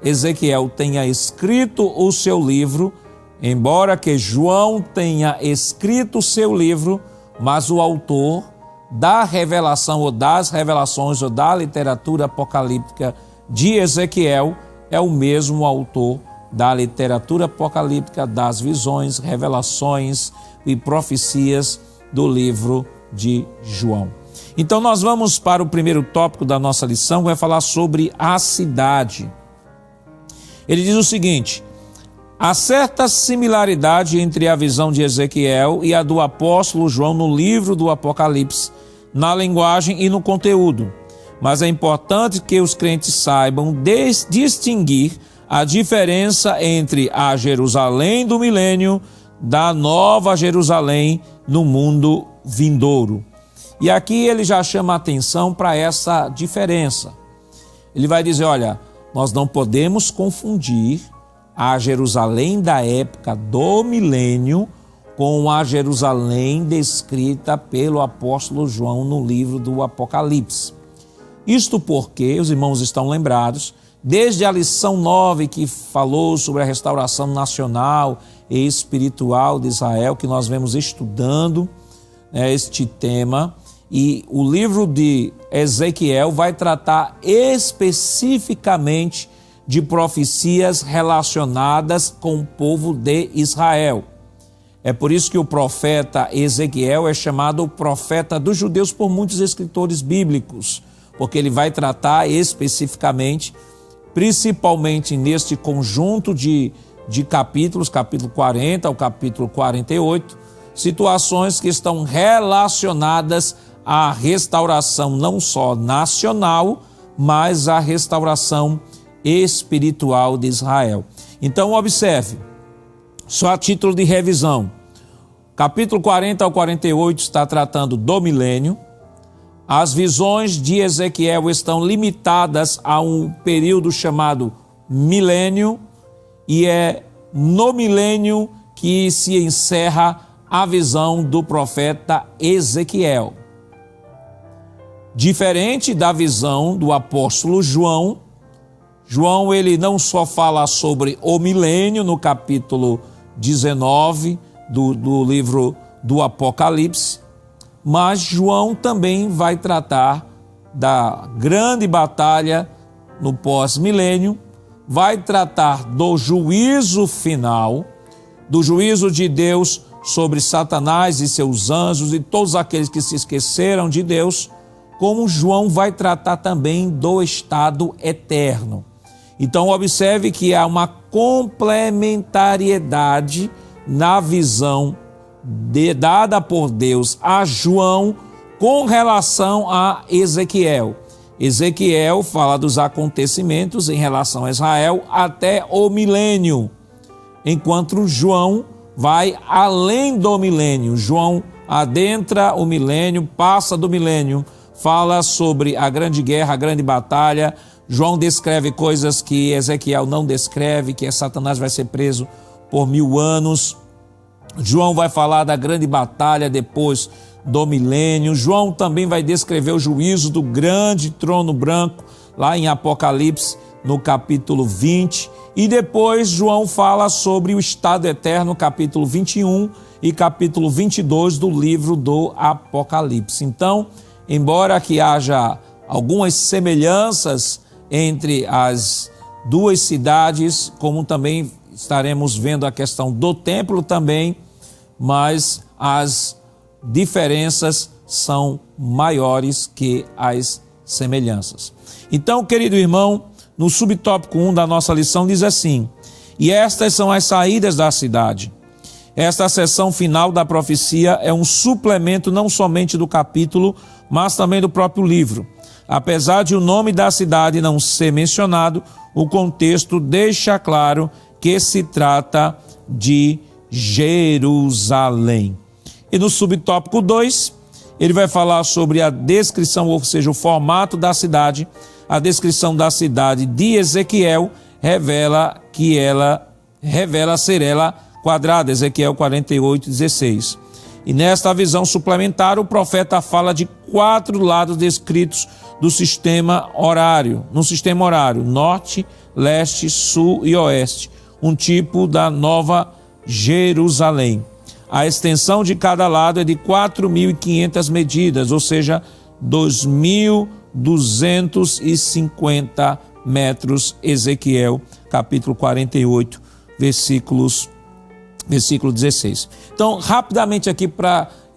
Ezequiel tenha escrito o seu livro, embora que João tenha escrito o seu livro, mas o autor da revelação ou das revelações ou da literatura apocalíptica de Ezequiel é o mesmo autor da literatura apocalíptica, das visões, revelações e profecias do livro de João. Então nós vamos para o primeiro tópico da nossa lição, que vai falar sobre a cidade. Ele diz o seguinte: há certa similaridade entre a visão de Ezequiel e a do apóstolo João no livro do Apocalipse, na linguagem e no conteúdo, mas é importante que os crentes saibam distinguir a diferença entre a Jerusalém do milênio da nova Jerusalém no mundo vindouro. E aqui ele já chama a atenção para essa diferença. Ele vai dizer, olha, nós não podemos confundir a Jerusalém da época do milênio com a Jerusalém descrita pelo apóstolo João no livro do Apocalipse. Isto porque, os irmãos estão lembrados, desde a lição 9 que falou sobre a restauração nacional e espiritual de Israel, que nós vemos estudando este tema, e o livro de Ezequiel vai tratar especificamente de profecias relacionadas com o povo de Israel. É por isso que o profeta Ezequiel é chamado o profeta dos judeus por muitos escritores bíblicos, porque ele vai tratar especificamente, principalmente neste conjunto de capítulos, capítulo 40 ao capítulo 48, situações que estão relacionadas à restauração não só nacional, mas à restauração espiritual de Israel. Então observe, só a título de revisão, capítulo 40 ao 48 está tratando do milênio. As visões de Ezequiel estão limitadas a um período chamado milênio, e é no milênio que se encerra a visão do profeta Ezequiel. Diferente da visão do apóstolo João, ele não só fala sobre o milênio no capítulo 19 do livro do Apocalipse, mas João também vai tratar da grande batalha no pós-milênio, vai tratar do juízo final, do juízo de Deus sobre Satanás e seus anjos e todos aqueles que se esqueceram de Deus, como João vai tratar também do estado eterno. Então observe que há uma complementariedade na visão dada por Deus a João com relação a Ezequiel. Ezequiel fala dos acontecimentos em relação a Israel até o milênio, enquanto João vai além do milênio. João adentra o milênio, passa do milênio, fala sobre a grande guerra, a grande batalha. João descreve coisas que Ezequiel não descreve, que Satanás vai ser preso por 1000 anos. João vai falar da grande batalha depois do milênio. João também vai descrever o juízo do grande trono branco, lá em Apocalipse, no capítulo 20. E depois João fala sobre o estado eterno, capítulo 21 e capítulo 22 do livro do Apocalipse. Então, embora aqui haja algumas semelhanças entre as duas cidades, como também estaremos vendo a questão do templo também, mas as diferenças são maiores que as semelhanças. Então, querido irmão, no subtópico 1 da nossa lição diz assim: e estas são as saídas da cidade. Esta seção final da profecia é um suplemento não somente do capítulo, mas também do próprio livro. Apesar de o nome da cidade não ser mencionado, o contexto deixa claro que se trata de Jerusalém. E no subtópico 2, ele vai falar sobre a descrição, ou seja, o formato da cidade. A descrição da cidade de Ezequiel revela ser ela quadrada, Ezequiel 48:16. E nesta visão suplementar, o profeta fala de 4 lados descritos do sistema horário, no sistema horário, norte, leste, sul e oeste, um tipo da Nova Jerusalém. A extensão de cada lado é de 4.500 medidas, ou seja, 2.250 metros, Ezequiel, capítulo 48, versículo 16. Então, rapidamente aqui,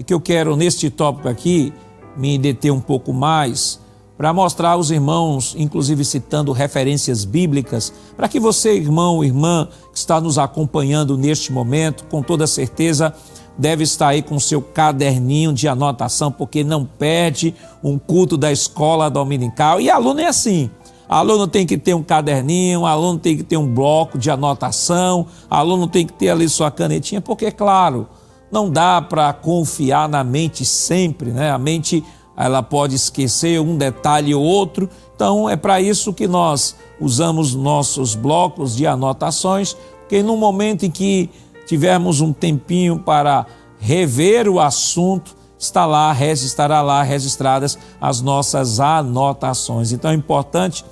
que eu quero neste tópico aqui, me deter um pouco mais, para mostrar aos irmãos, inclusive citando referências bíblicas, para que você, irmão, irmã, que está nos acompanhando neste momento, com toda certeza deve estar aí com seu caderninho de anotação, porque não perde um culto da escola dominical. E aluno é assim, aluno tem que ter um caderninho, aluno tem que ter um bloco de anotação, aluno tem que ter ali sua canetinha, porque, claro, não dá para confiar na mente sempre, né? A mente, ela pode esquecer um detalhe ou outro, então é para isso que nós usamos nossos blocos de anotações, porque no momento em que tivermos um tempinho para rever o assunto, estará lá registradas as nossas anotações. Então é importante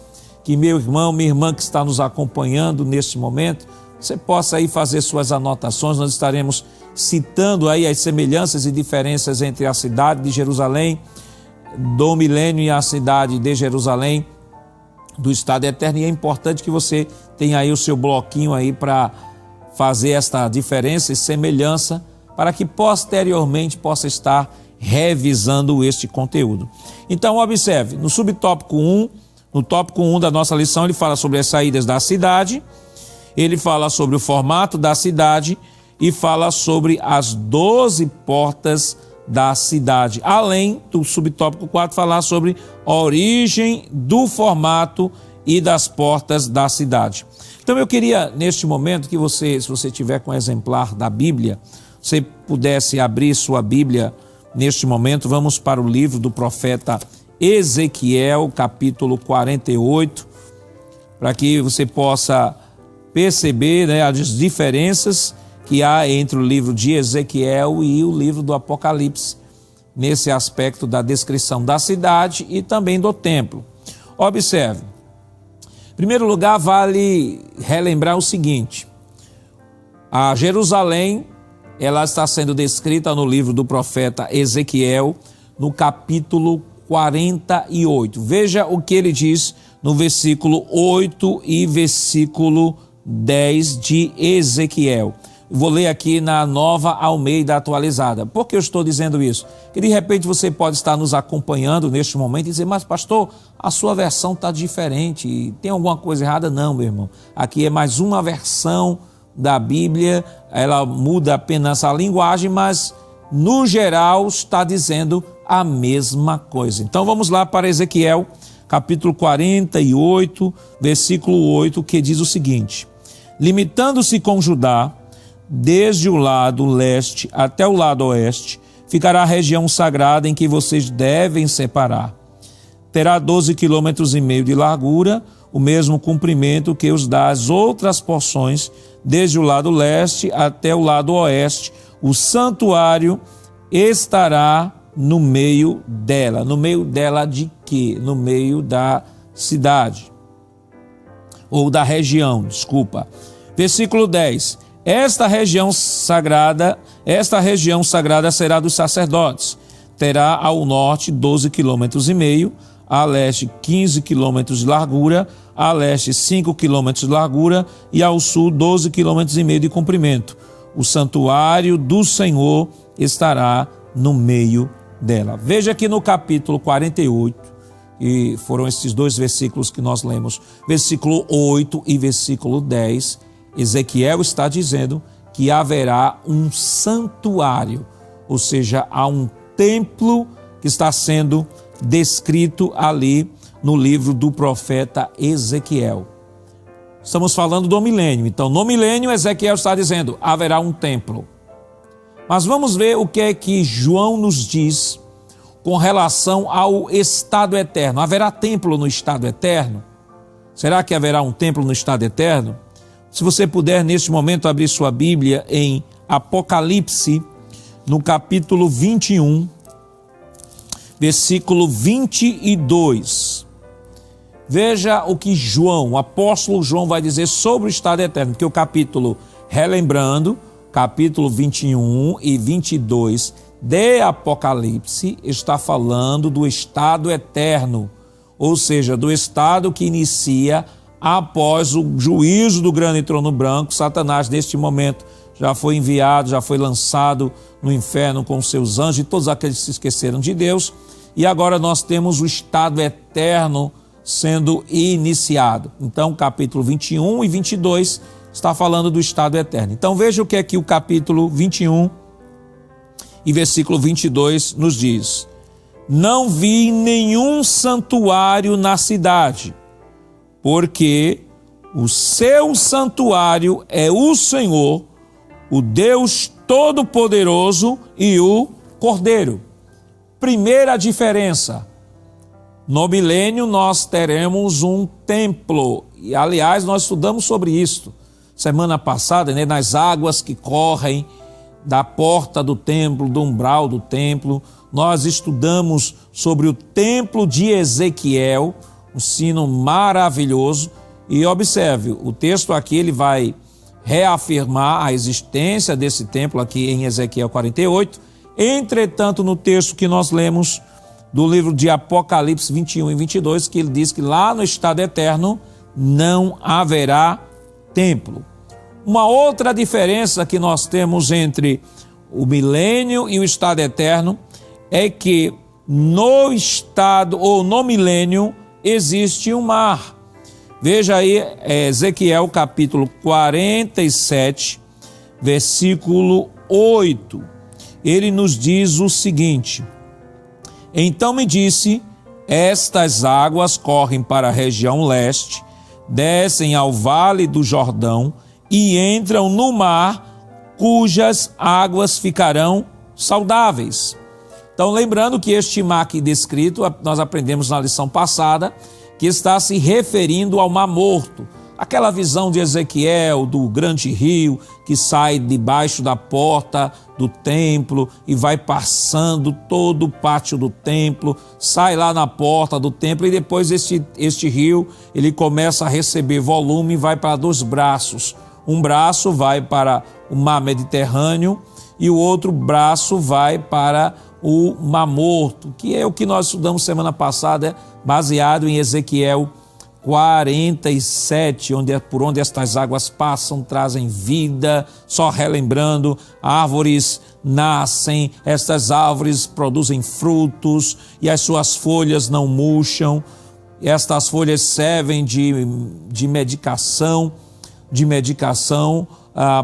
que meu irmão, minha irmã que está nos acompanhando neste momento, você possa aí fazer suas anotações. Nós estaremos citando aí as semelhanças e diferenças entre a cidade de Jerusalém do milênio e a cidade de Jerusalém do estado eterno, e é importante que você tenha aí o seu bloquinho aí para fazer esta diferença e semelhança, para que posteriormente possa estar revisando este conteúdo. Então observe, no subtópico 1, no tópico 1 da nossa lição, ele fala sobre as saídas da cidade, ele fala sobre o formato da cidade e fala sobre as 12 portas da cidade, além do subtópico 4 falar sobre a origem do formato e das portas da cidade. Então eu queria neste momento que você, se você tiver com um exemplar da Bíblia, você pudesse abrir sua Bíblia neste momento. Vamos para o livro do profeta Ezequiel, capítulo 48, para que você possa perceber, né, as diferenças que há entre o livro de Ezequiel e o livro do Apocalipse, nesse aspecto da descrição da cidade e também do templo. Observe, em primeiro lugar, vale relembrar o seguinte: a Jerusalém, ela está sendo descrita no livro do profeta Ezequiel, no capítulo 48. Veja o que ele diz no versículo 8 e versículo 10 de Ezequiel. Vou ler aqui na Nova Almeida Atualizada. Por que eu estou dizendo isso? Que de repente você pode estar nos acompanhando neste momento e dizer: mas pastor, a sua versão está diferente, tem alguma coisa errada? Não, meu irmão. Aqui é mais uma versão da Bíblia, ela muda apenas a linguagem, mas no geral está dizendo a mesma coisa. Então vamos lá para Ezequiel, capítulo 48, versículo 8, que diz o seguinte: limitando-se com Judá, desde o lado leste até o lado oeste, ficará a região sagrada em que vocês devem separar. Terá 12,5 quilômetros de largura, o mesmo comprimento que os das outras porções, desde o lado leste até o lado oeste. O santuário estará no meio dela. No meio dela de quê? No meio da cidade. Ou da região, desculpa. Versículo 10. Esta região sagrada será dos sacerdotes. Terá ao norte 12,5 quilômetros, a leste 15 quilômetros de largura, a leste 5 quilômetros de largura e ao sul 12,5 quilômetros de comprimento. O santuário do Senhor estará no meio dela. Veja que no capítulo 48, e foram esses dois versículos que nós lemos, versículo 8 e versículo 10, Ezequiel está dizendo que haverá um santuário, ou seja, há um templo que está sendo descrito ali no livro do profeta Ezequiel. Estamos falando do milênio, então no milênio Ezequiel está dizendo, haverá um templo. Mas vamos ver o que é que João nos diz com relação ao estado eterno. Haverá templo no estado eterno? Será que haverá um templo no estado eterno? Se você puder, neste momento, abrir sua Bíblia em Apocalipse, no capítulo 21, versículo 22. Veja o que João, o apóstolo João, vai dizer sobre o estado eterno, porque o capítulo, relembrando, capítulo 21 e 22 de Apocalipse, está falando do estado eterno, ou seja, do estado que inicia após o juízo do grande trono branco. Satanás, neste momento, já foi enviado, já foi lançado no inferno com seus anjos e todos aqueles que se esqueceram de Deus. E agora nós temos o estado eterno sendo iniciado. Então, capítulo 21 e 22 está falando do estado eterno. Então, veja o que é que o capítulo 21 e versículo 22 nos diz. Não vi nenhum santuário na cidade, porque o seu santuário é o Senhor, o Deus Todo-Poderoso e o Cordeiro. Primeira diferença, no milênio nós teremos um templo, e aliás nós estudamos sobre isso semana passada, né, nas águas que correm da porta do templo, do umbral do templo. Nós estudamos sobre o templo de Ezequiel, um sino maravilhoso, e observe, o texto aqui ele vai reafirmar a existência desse templo aqui em Ezequiel 48. Entretanto, no texto que nós lemos do livro de Apocalipse 21 e 22, que ele diz que lá no estado eterno não haverá templo. Uma outra diferença que nós temos entre o milênio e o estado eterno é que no estado ou no milênio existe um mar. Veja aí Ezequiel capítulo 47, versículo 8. Ele nos diz o seguinte: então me disse, estas águas correm para a região leste, descem ao vale do Jordão e entram no mar, cujas águas ficarão saudáveis. Então, lembrando que este mar aqui descrito, nós aprendemos na lição passada, que está se referindo ao Mar Morto. Aquela visão de Ezequiel do grande rio que sai debaixo da porta do templo e vai passando todo o pátio do templo, sai lá na porta do templo e depois este rio ele começa a receber volume e vai para dois braços. Um braço vai para o Mar Mediterrâneo e o outro braço vai para o Mar Morto, que é o que nós estudamos semana passada, baseado em Ezequiel 47, por onde estas águas passam, trazem vida. Só relembrando, árvores nascem, estas árvores produzem frutos e as suas folhas não murcham. E estas folhas servem de medicação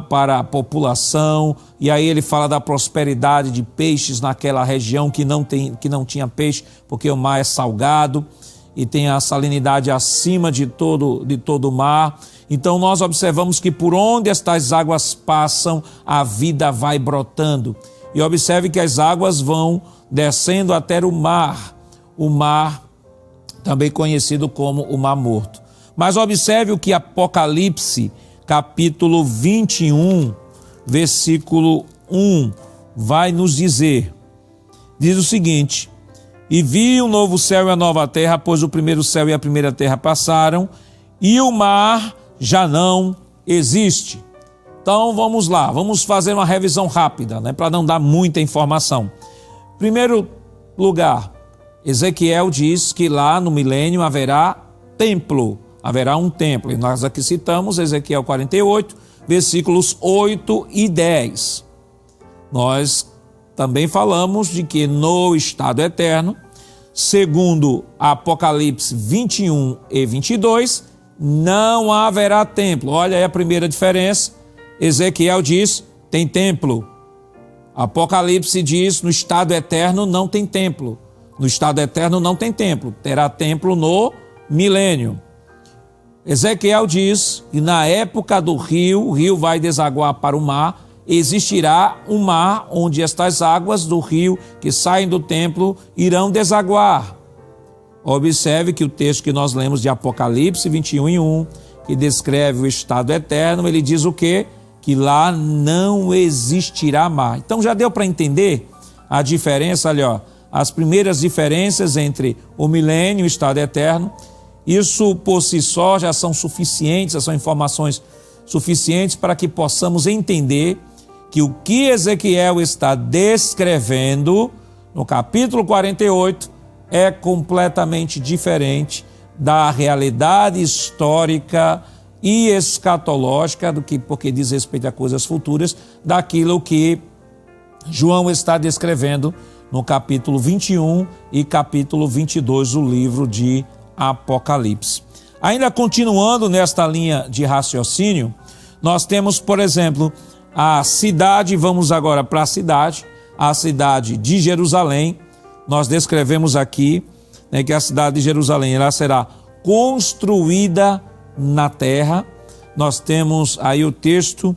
para a população, e aí ele fala da prosperidade de peixes naquela região que não tinha peixe, porque o mar é salgado e tem a salinidade acima de todo o mar. Então nós observamos que por onde estas águas passam, a vida vai brotando. E observe que as águas vão descendo até o mar também conhecido como o Mar Morto. Mas observe o que Apocalipse, capítulo 21, versículo 1, vai nos dizer. Diz o seguinte: e vi um novo céu e a nova terra, pois o primeiro céu e a primeira terra passaram, e o mar já não existe. Então vamos lá, vamos fazer uma revisão rápida, para não dar muita informação. Primeiro lugar, Ezequiel diz que lá no milênio haverá templo, haverá um templo. E nós aqui citamos Ezequiel 48, versículos 8 e 10. Nós também falamos de que no estado eterno, segundo Apocalipse 21 e 22, não haverá templo. Olha aí a primeira diferença. Ezequiel diz, tem templo. Apocalipse diz, no estado eterno não tem templo. No estado eterno não tem templo. Terá templo no milênio. Ezequiel diz que na época do rio, o rio vai desaguar para o mar, existirá um mar onde estas águas do rio que saem do templo irão desaguar. Observe que o texto que nós lemos de Apocalipse 21:1, que descreve o estado eterno, ele diz o quê? Que lá não existirá mar. Então já deu para entender a diferença, olha, as primeiras diferenças entre o milênio e o estado eterno. Isso por si só já são suficientes, já são informações suficientes para que possamos entender que o que Ezequiel está descrevendo no capítulo 48 é completamente diferente da realidade histórica e escatológica, porque diz respeito a coisas futuras, daquilo que João está descrevendo no capítulo 21 e capítulo 22 do livro de Apocalipse. Ainda continuando nesta linha de raciocínio, nós temos, por exemplo, a cidade, vamos agora para a cidade de Jerusalém. Nós descrevemos aqui, que a cidade de Jerusalém ela será construída na terra. Nós temos aí o texto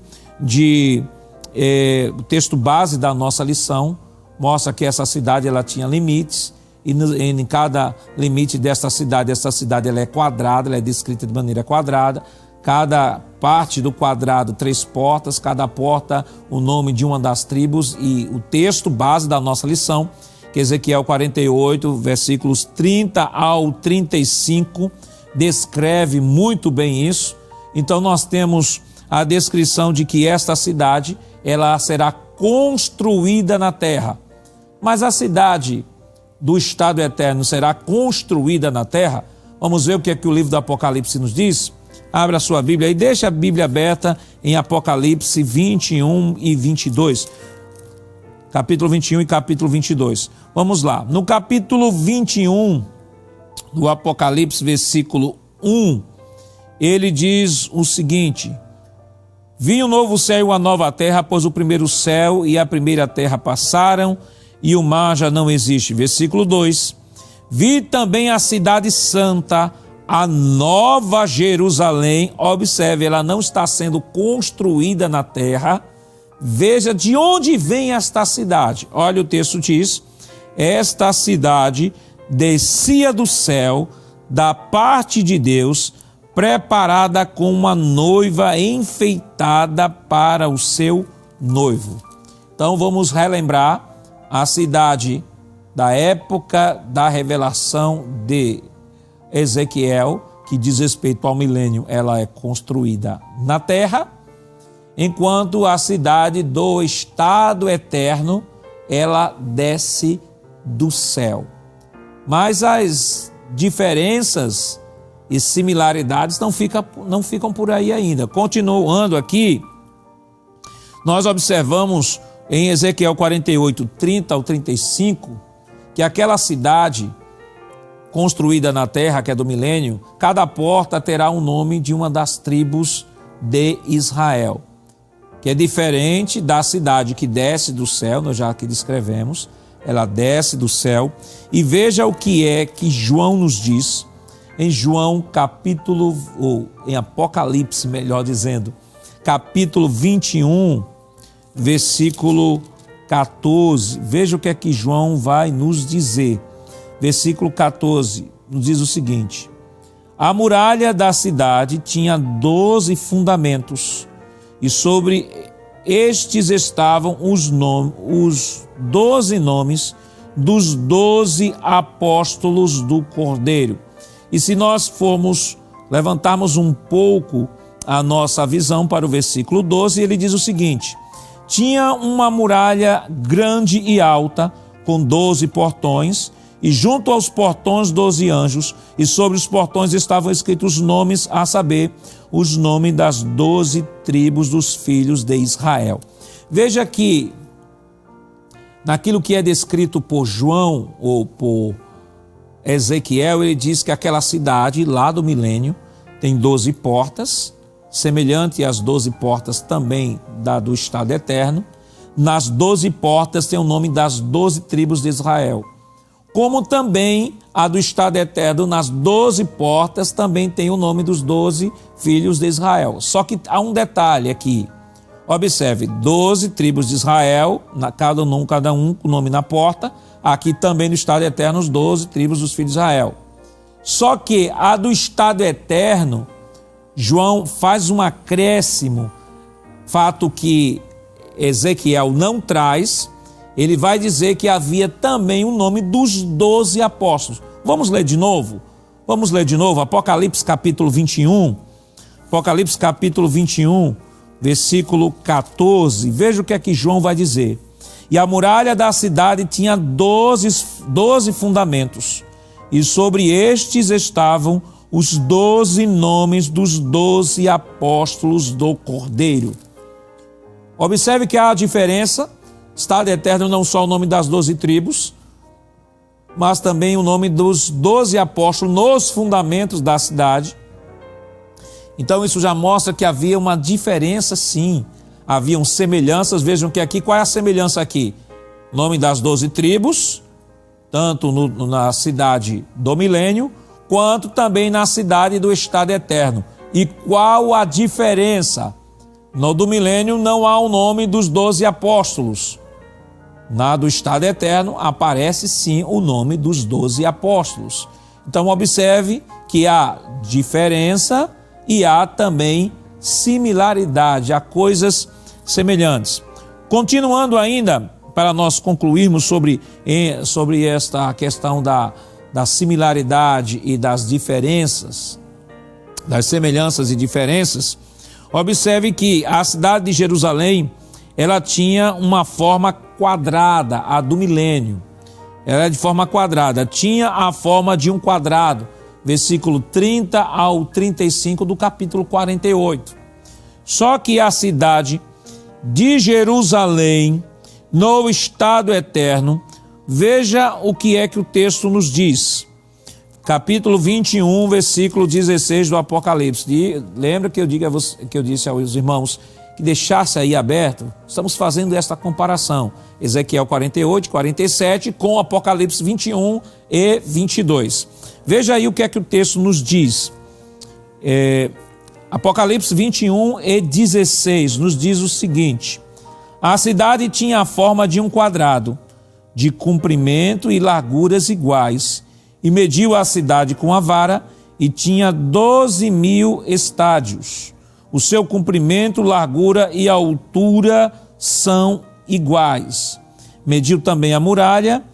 o texto base da nossa lição, mostra que essa cidade ela tinha limites, e em cada limite desta cidade, essa cidade ela é quadrada, ela é descrita de maneira quadrada. Cada parte do quadrado, 3 portas, cada porta o nome de uma das tribos, e o texto base da nossa lição, que Ezequiel 48, versículos 30 ao 35, descreve muito bem isso. Então nós temos a descrição de que esta cidade ela será construída na terra. Mas a cidade do estado eterno será construída na terra? Vamos ver o que é que o livro do Apocalipse nos diz? Abra a sua Bíblia e deixa a Bíblia aberta em Apocalipse 21 e 22. Capítulo 21 e capítulo 22. Vamos lá. No capítulo 21 do Apocalipse, versículo 1, ele diz o seguinte: vi um novo céu e uma nova terra, pois o primeiro céu e a primeira terra passaram, e o mar já não existe. Versículo 2. Vi também a cidade santa, a nova Jerusalém. Observe, ela não está sendo construída na terra. Veja de onde vem esta cidade. Olha, o texto diz: esta cidade descia do céu, da parte de Deus, preparada como uma noiva enfeitada para o seu noivo. Então vamos relembrar a cidade da época da revelação de Ezequiel, que diz respeito ao milênio, ela é construída na terra, enquanto a cidade do estado eterno, ela desce do céu. Mas as diferenças e similaridades não ficam por aí ainda. Continuando aqui, nós observamos em Ezequiel 48, 30 ao 35, que aquela cidade construída na terra, que é do milênio, cada porta terá um nome de uma das tribos de Israel. que é diferente da cidade que desce do céu, nós já aqui descrevemos, ela desce do céu. E veja o que é que João nos diz, em João capítulo, ou em Apocalipse, melhor dizendo, capítulo 21, versículo 14. Veja o que é que João vai nos dizer. Versículo 14 nos diz o seguinte: a muralha da cidade tinha 12 fundamentos, e sobre estes estavam os 12 nomes dos 12 apóstolos do Cordeiro. E se nós levantarmos um pouco a nossa visão para o versículo 12, ele diz o seguinte: tinha uma muralha grande e alta, com 12 portões, e junto aos portões 12 anjos, e sobre os portões estavam escritos os nomes, a saber, os nomes das 12 tribos dos filhos de Israel. Veja que, naquilo que é descrito por João, ou por Ezequiel, ele diz que aquela cidade lá do milênio tem 12 portas, semelhante às 12 portas também do estado eterno. Nas 12 portas tem o nome das 12 tribos de Israel. Como também a do estado eterno, nas 12 portas também tem o nome dos 12 filhos de Israel. Só que há um detalhe aqui. Observe, 12 tribos de Israel, cada um com o nome na porta. Aqui também no estado eterno, os 12 tribos dos filhos de Israel. Só que a do estado eterno, João faz um acréscimo, fato que Ezequiel não traz. Ele vai dizer que havia também o nome dos 12 apóstolos. Vamos ler de novo? Vamos ler de novo, Apocalipse capítulo 21. Apocalipse capítulo 21, versículo 14. Veja o que é que João vai dizer. E a muralha da cidade tinha 12 fundamentos, e sobre estes estavam os 12 nomes dos 12 apóstolos do Cordeiro. Observe que há a diferença. Estado eterno não só o nome das 12 tribos, mas também o nome dos 12 apóstolos nos fundamentos da cidade. Então isso já mostra que havia uma diferença, sim. Haviam semelhanças. Vejam que aqui, qual é a semelhança aqui? Nome das 12 tribos, tanto na cidade do milênio, quanto também na cidade do estado eterno. E qual a diferença? No do milênio não há o nome dos 12 apóstolos. Na do estado eterno aparece sim o nome dos 12 apóstolos. Então observe que há diferença e há também similaridade, há coisas semelhantes. Continuando ainda, para nós concluirmos sobre esta questão da similaridade e das diferenças, das semelhanças e diferenças, observe que a cidade de Jerusalém, ela tinha uma forma quadrada, a do milênio. Ela é de forma quadrada, tinha a forma de um quadrado, versículo 30 ao 35 do capítulo 48. Só que a cidade de Jerusalém, no estado eterno, veja o que é que o texto nos diz. Capítulo 21, versículo 16 do Apocalipse. Lembra que eu disse aos irmãos que deixasse aí aberto? Estamos fazendo esta comparação. Ezequiel 48, 47 com Apocalipse 21 e 22. Veja aí o que é que o texto nos diz. Apocalipse 21 e 16 nos diz o seguinte: a cidade tinha a forma de um quadrado, de comprimento e larguras iguais, e mediu a cidade com a vara, e tinha 12.000 estádios. O seu comprimento, largura e altura são iguais. Mediu também a muralha,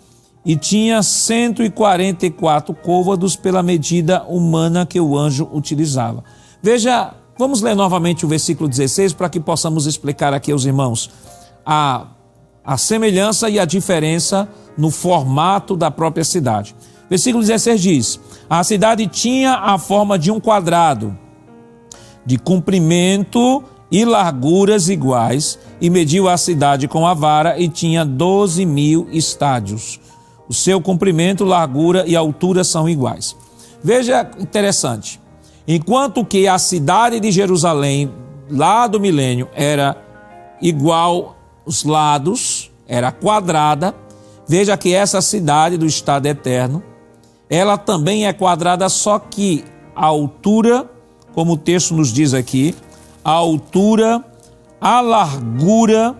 e tinha 144 côvados pela medida humana que o anjo utilizava. Veja, vamos ler novamente o versículo 16 para que possamos explicar aqui aos irmãos a semelhança e a diferença no formato da própria cidade. Versículo 16 diz: a cidade tinha a forma de um quadrado, de comprimento e larguras iguais, e mediu a cidade com a vara, e tinha 12.000 estádios. O seu comprimento, largura e altura são iguais. Veja, interessante. Enquanto que a cidade de Jerusalém, lá do milênio, era igual os lados, era quadrada. Veja que essa cidade do estado eterno, ela também é quadrada, só que a altura, como o texto nos diz aqui, a altura, a largura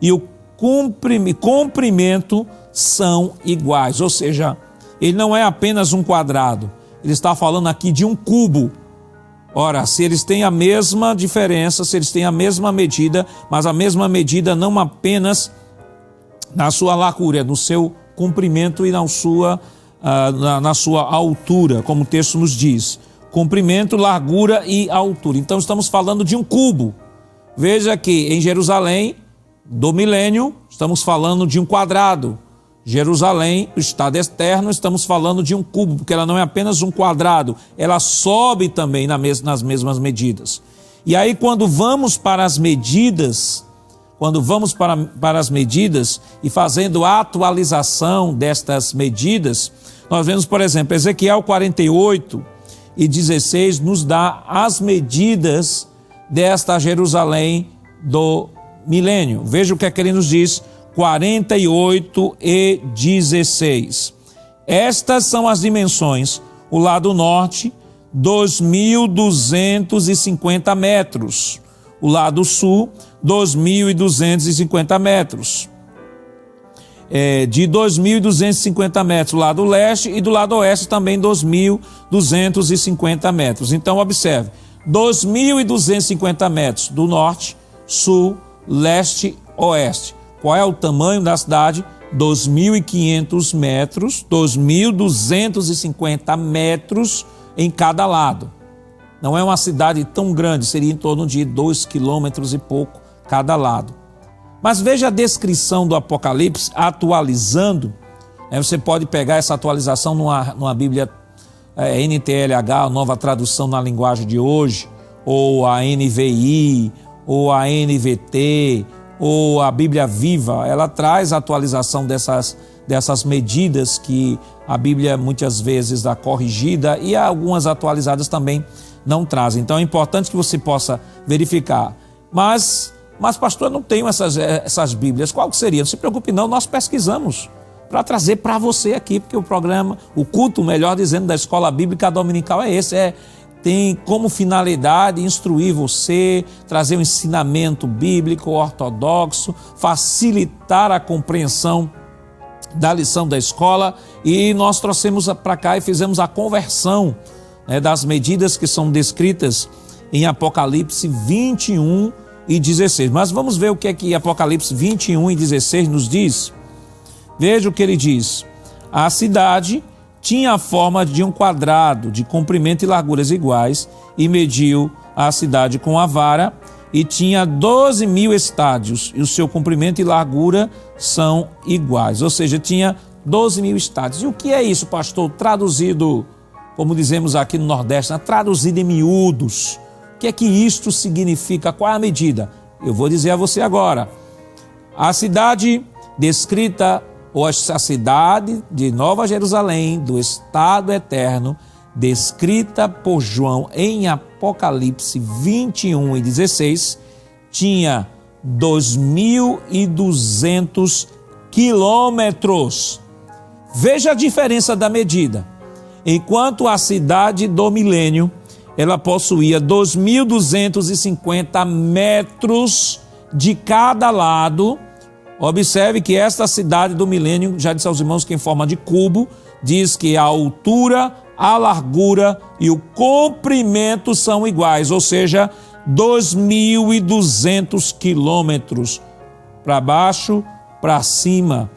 e o comprimento são iguais. Ou seja, ele não é apenas um quadrado, ele está falando aqui de um cubo. Ora, se eles têm a mesma diferença, se eles têm a mesma medida, mas a mesma medida não apenas na sua largura, no seu comprimento e na sua altura, como o texto nos diz. Comprimento, largura e altura. Então estamos falando de um cubo. Veja que em Jerusalém, do milênio, estamos falando de um quadrado. Jerusalém, o estado externo, estamos falando de um cubo, porque ela não é apenas um quadrado, ela sobe também nas mesmas medidas. E aí quando vamos para as medidas, e fazendo a atualização destas medidas, nós vemos, por exemplo, Ezequiel 48:16 nos dá as medidas desta Jerusalém do milênio. Veja o que é que ele nos diz, 48:16. Estas são as dimensões. O lado norte, 2.250 metros. O lado sul, 2.250 metros. De 2.250 metros do lado leste e do lado oeste também 2.250 metros. Então observe, 2.250 metros do norte, sul, leste, oeste. Qual é o tamanho da cidade? 2.500 metros, 2.250 metros em cada lado. Não é uma cidade tão grande, seria em torno de 2 quilômetros e pouco cada lado. Mas veja a descrição do Apocalipse atualizando. Você pode pegar essa atualização numa Bíblia NTLH, a nova tradução na linguagem de hoje, ou a NVI, ou a NVT, ou a Bíblia Viva. Ela traz a atualização dessas medidas que a Bíblia muitas vezes dá corrigida e algumas atualizadas também não trazem. Então é importante que você possa verificar. Mas pastor, eu não tenho essas Bíblias. Qual que seria? Não se preocupe não, nós pesquisamos para trazer para você aqui, porque o culto, melhor dizendo, da Escola Bíblica Dominical é esse, tem como finalidade instruir você, trazer um ensinamento bíblico, ortodoxo, facilitar a compreensão da lição da escola, e nós trouxemos para cá e fizemos a conversão das medidas que são descritas em Apocalipse 21:16. Mas vamos ver o que é que Apocalipse 21:16 nos diz. Veja o que ele diz. A cidade tinha a forma de um quadrado, de comprimento e larguras iguais, e mediu a cidade com a vara, e tinha 12.000 estádios, e o seu comprimento e largura são iguais. Ou seja, tinha 12.000 estádios. E o que é isso, pastor? Traduzido, como dizemos aqui no Nordeste, traduzido em miúdos. O que é que isto significa? Qual é a medida? Eu vou dizer a você agora. A cidade descrita, ou a cidade de Nova Jerusalém, do estado eterno, descrita por João em Apocalipse 21:16, tinha 2.200 quilômetros. Veja a diferença da medida. Enquanto a cidade do milênio, ela possuía 2.250 metros de cada lado. Observe que esta cidade do milênio, já disse aos irmãos que em forma de cubo, diz que a altura, a largura e o comprimento são iguais, ou seja, 2.200 quilômetros para baixo, para cima,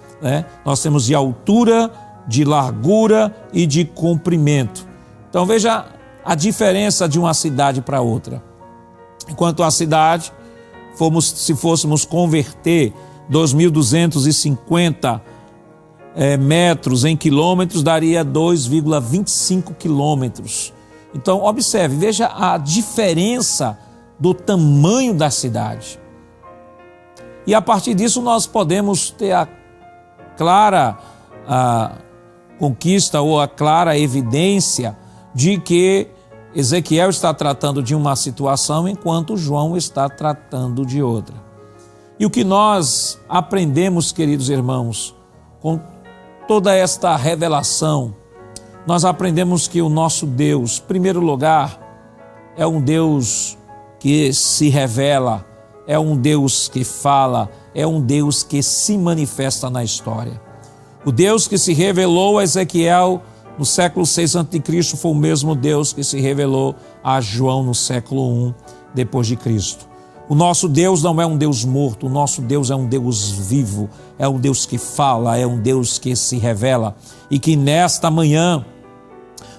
Nós temos de altura, de largura e de comprimento. Então veja a diferença de uma cidade para outra. Enquanto a cidade, se fôssemos converter 2.250 metros em quilômetros, daria 2,25 quilômetros. Então, observe, veja a diferença do tamanho da cidade. E a partir disso nós podemos ter a clara conquista ou a clara evidência de que Ezequiel está tratando de uma situação enquanto João está tratando de outra. E o que nós aprendemos, queridos irmãos, com toda esta revelação, nós aprendemos que o nosso Deus, em primeiro lugar, é um Deus que se revela, é um Deus que fala, é um Deus que se manifesta na história. O Deus que se revelou a Ezequiel no século 6 a.C. foi o mesmo Deus que se revelou a João no século 1 depois de Cristo. O nosso Deus não é um Deus morto, o nosso Deus é um Deus vivo, é um Deus que fala, é um Deus que se revela e que nesta manhã,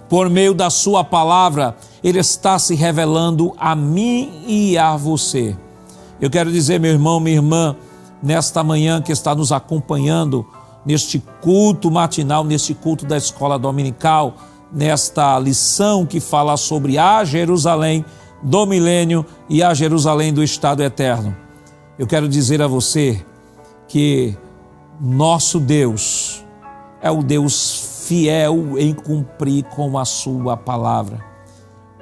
por meio da sua palavra, Ele está se revelando a mim e a você. Eu quero dizer, meu irmão, minha irmã, nesta manhã que está nos acompanhando, neste culto matinal, neste culto da escola dominical, nesta lição que fala sobre a Jerusalém do milênio e a Jerusalém do estado eterno. Eu quero dizer a você que nosso Deus é o Deus fiel em cumprir com a sua palavra.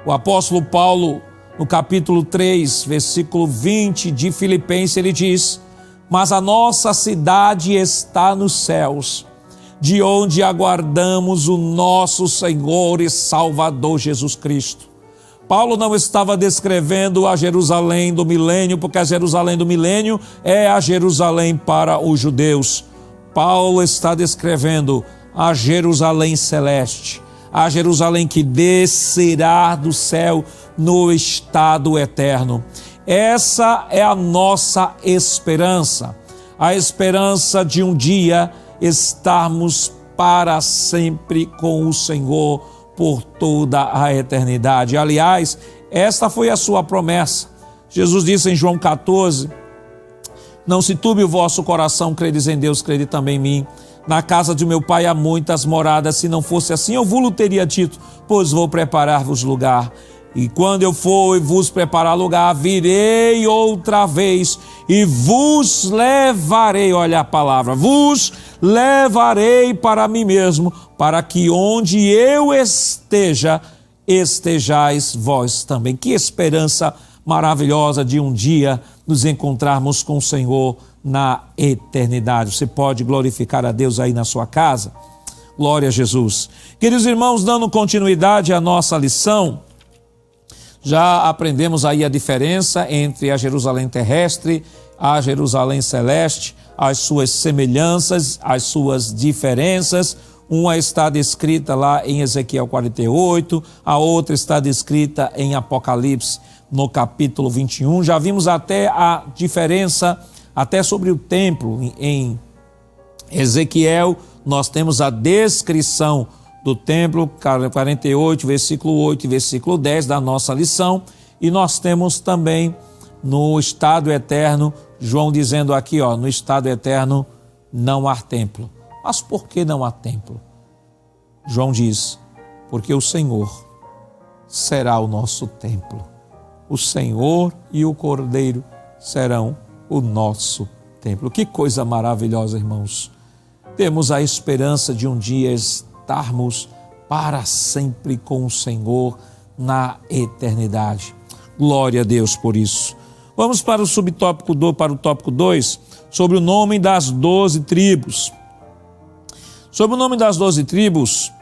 O apóstolo Paulo, no capítulo 3, versículo 20 de Filipenses, ele diz: mas a nossa cidade está nos céus, de onde aguardamos o nosso Senhor e Salvador Jesus Cristo. Paulo não estava descrevendo a Jerusalém do milênio, porque a Jerusalém do milênio é a Jerusalém para os judeus. Paulo está descrevendo a Jerusalém celeste, a Jerusalém que descerá do céu no estado eterno. Essa é a nossa esperança, a esperança de um dia estarmos para sempre com o Senhor por toda a eternidade. Aliás, esta foi a sua promessa. Jesus disse em João 14, não se turbe o vosso coração, credes em Deus, crede também em mim. Na casa de meu pai há muitas moradas, se não fosse assim eu vos teria dito, pois vou preparar-vos lugar. E quando eu for e vos preparar lugar, virei outra vez e vos levarei, olha a palavra, vos levarei para mim mesmo, para que onde eu esteja, estejais vós também. Que esperança maravilhosa de um dia nos encontrarmos com o Senhor na eternidade. Você pode glorificar a Deus aí na sua casa? Glória a Jesus. Queridos irmãos, dando continuidade à nossa lição, já aprendemos aí a diferença entre a Jerusalém terrestre, a Jerusalém celeste, as suas semelhanças, as suas diferenças. Uma está descrita lá em Ezequiel 48, a outra está descrita em Apocalipse no capítulo 21. Já vimos até a diferença, até sobre o templo. Em Ezequiel nós temos a descrição do templo, 48, versículo 8 e versículo 10 da nossa lição, e nós temos também no estado eterno, João dizendo aqui, no estado eterno não há templo. Mas por que não há templo? João diz, porque o Senhor será o nosso templo. O Senhor e o Cordeiro serão o nosso templo. Que coisa maravilhosa, irmãos. Temos a esperança de um dia estarmos para sempre com o Senhor na eternidade. Glória a Deus por isso. Vamos para o subtópico 2, para o tópico 2, sobre o nome das 12 tribos. Sobre o nome das 12 tribos,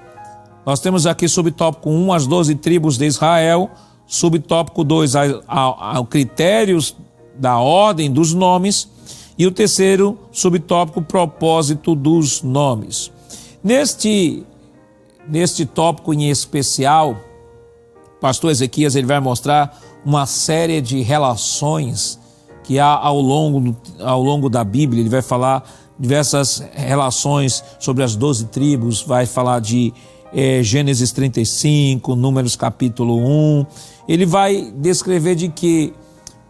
nós temos aqui subtópico 1, as 12 tribos de Israel, subtópico 2, ao critérios da ordem dos nomes, e o terceiro subtópico, propósito dos nomes. Neste tópico em especial, o pastor Ezequias ele vai mostrar uma série de relações que há ao longo da Bíblia. Ele vai falar diversas relações sobre as 12 tribos, vai falar de Gênesis 35, Números capítulo 1. Ele vai descrever de que,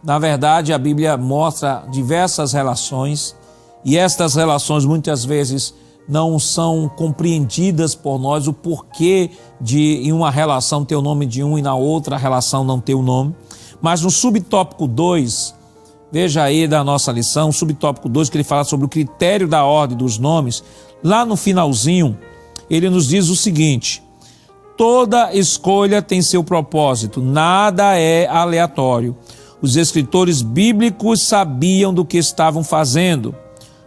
na verdade, a Bíblia mostra diversas relações, e estas relações muitas vezes não são compreendidas por nós, o porquê de em uma relação ter o nome de um e na outra relação não ter o nome. Mas no subtópico 2, veja aí da nossa lição, subtópico 2, que ele fala sobre o critério da ordem dos nomes, lá no finalzinho, ele nos diz o seguinte: toda escolha tem seu propósito, nada é aleatório. Os escritores bíblicos sabiam do que estavam fazendo.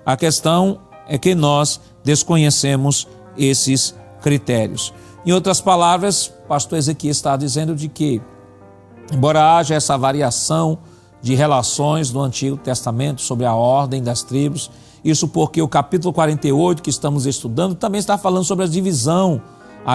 A questão é que nós desconhecemos esses critérios. Em outras palavras, o pastor Ezequias está dizendo de que, embora haja essa variação de relações no Antigo Testamento sobre a ordem das tribos, isso porque o capítulo 48 que estamos estudando também está falando sobre a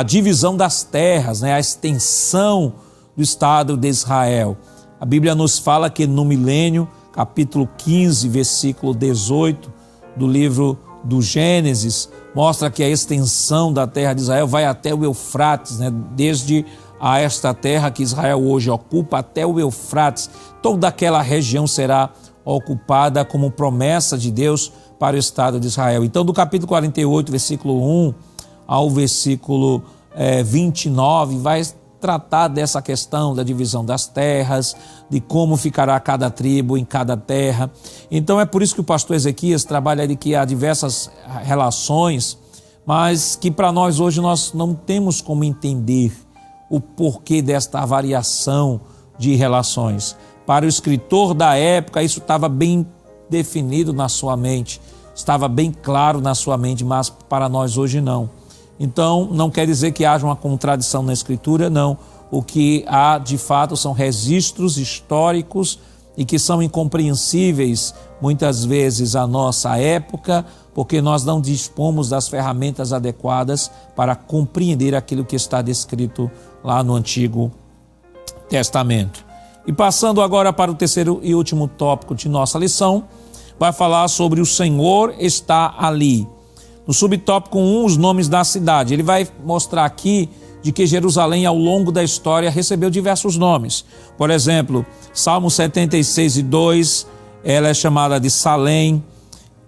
divisão das terras, a extensão do Estado de Israel. A Bíblia nos fala que no milênio, capítulo 15, versículo 18 do livro do Gênesis, mostra que a extensão da terra de Israel vai até o Eufrates, desde esta terra que Israel hoje ocupa até o Eufrates. Toda aquela região será ocupada como promessa de Deus para o Estado de Israel. Então, do capítulo 48, versículo 1 ao versículo 29, vai tratar dessa questão da divisão das terras, de como ficará cada tribo em cada terra. Então é por isso que o pastor Ezequias trabalha de que há diversas relações, mas que para nós hoje nós não temos como entender o porquê desta variação de relações. Para o escritor da época isso estava bem definido na sua mente, estava bem claro na sua mente, mas para nós hoje não. Então, não quer dizer que haja uma contradição na Escritura, não. O que há, de fato, são registros históricos e que são incompreensíveis, muitas vezes, à nossa época, porque nós não dispomos das ferramentas adequadas para compreender aquilo que está descrito lá no Antigo Testamento. E passando agora para o terceiro e último tópico de nossa lição, vai falar sobre o Senhor está ali. No subtópico 1, os nomes da cidade. Ele vai mostrar aqui de que Jerusalém, ao longo da história, recebeu diversos nomes. Por exemplo, Salmo 76:2, ela é chamada de Salém,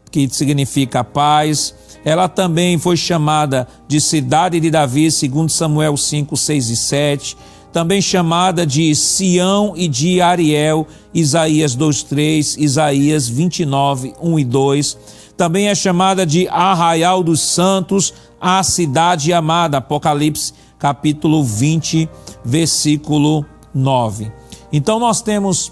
que significa paz. Ela também foi chamada de cidade de Davi, segundo Samuel 5:6 e 7. Também chamada de Sião e de Ariel, Isaías 2:3, Isaías 29:1 e 2. Também é chamada de Arraial dos Santos, a cidade amada, Apocalipse capítulo 20, versículo 9. Então nós temos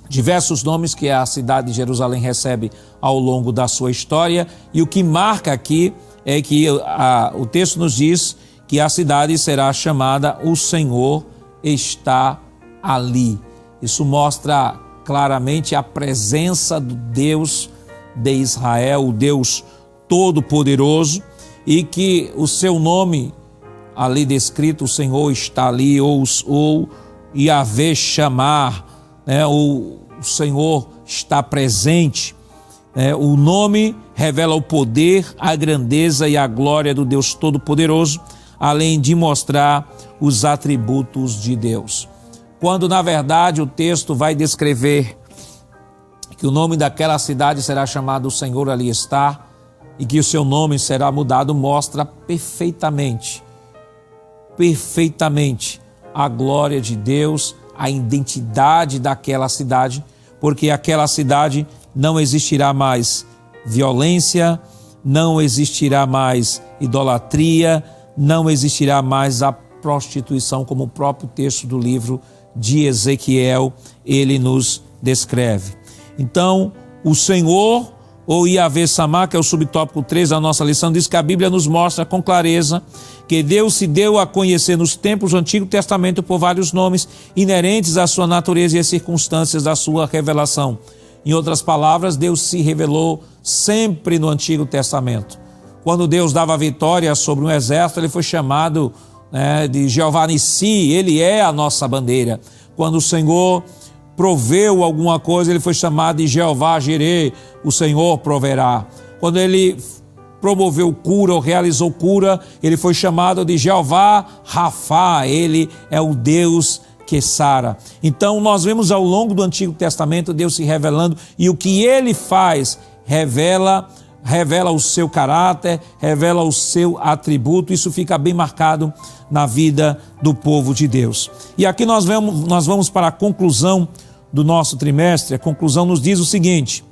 diversos nomes que a cidade de Jerusalém recebe ao longo da sua história, e o que marca aqui é que o texto nos diz que a cidade será chamada O Senhor está ali. Isso mostra claramente a presença do Deus de Israel, o Deus Todo-Poderoso, e que o seu nome ali descrito, o Senhor está ali, ou Yahvé chamar, o Senhor está presente. O nome revela o poder, a grandeza e a glória do Deus Todo-Poderoso, além de mostrar os atributos de Deus. Quando, na verdade, o texto vai descrever que o nome daquela cidade será chamado O Senhor ali está, e que o seu nome será mudado, mostra perfeitamente a glória de Deus, a identidade daquela cidade, porque aquela cidade não existirá mais violência, não existirá mais idolatria, não existirá mais a prostituição, como o próprio texto do livro de Ezequiel, ele nos descreve. Então, o Senhor, ou Yahvé Samá, que é o subtópico 3 da nossa lição, diz que a Bíblia nos mostra com clareza que Deus se deu a conhecer nos tempos do Antigo Testamento por vários nomes inerentes à sua natureza e às circunstâncias da sua revelação. Em outras palavras, Deus se revelou sempre no Antigo Testamento. Quando Deus dava vitória sobre um exército, ele foi chamado de Jeová Nissi, ele é a nossa bandeira. Quando o Senhor proveu alguma coisa, ele foi chamado de Jeová Jireh, o Senhor proverá. Quando ele promoveu cura ou realizou cura, ele foi chamado de Jeová Rafá, ele é o Deus que sara. Então nós vemos ao longo do Antigo Testamento Deus se revelando, e o que ele faz revela o seu caráter, revela o seu atributo. Isso fica bem marcado na vida do povo de Deus. E aqui nós vamos para a conclusão do nosso trimestre. A conclusão nos diz o seguinte: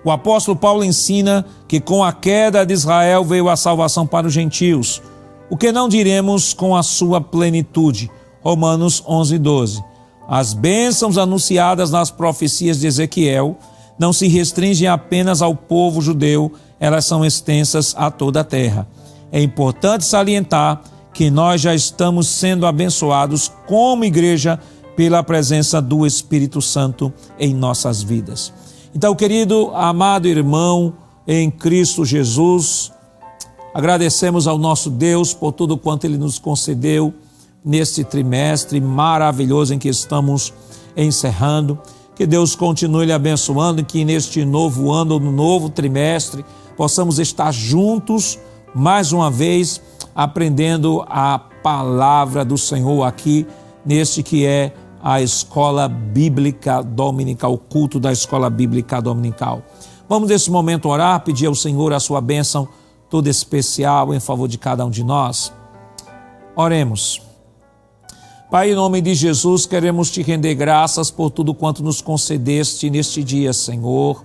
o apóstolo Paulo ensina que com a queda de Israel veio a salvação para os gentios. O que não diremos com a sua plenitude? Romanos 11:12. As bênçãos anunciadas nas profecias de Ezequiel não se restringem apenas ao povo judeu, elas são extensas a toda a terra. É importante salientar que nós já estamos sendo abençoados como igreja pela presença do Espírito Santo em nossas vidas. Então, querido, amado irmão em Cristo Jesus, agradecemos ao nosso Deus por tudo quanto Ele nos concedeu neste trimestre maravilhoso em que estamos encerrando. Que Deus continue lhe abençoando e que neste novo ano, no novo trimestre, possamos estar juntos mais uma vez aprendendo a palavra do Senhor aqui neste que é a Escola Bíblica Dominical, o culto da Escola Bíblica Dominical. Vamos nesse momento orar, pedir ao Senhor a sua bênção toda especial em favor de cada um de nós. Oremos. Pai, em nome de Jesus, queremos te render graças por tudo quanto nos concedeste neste dia, Senhor,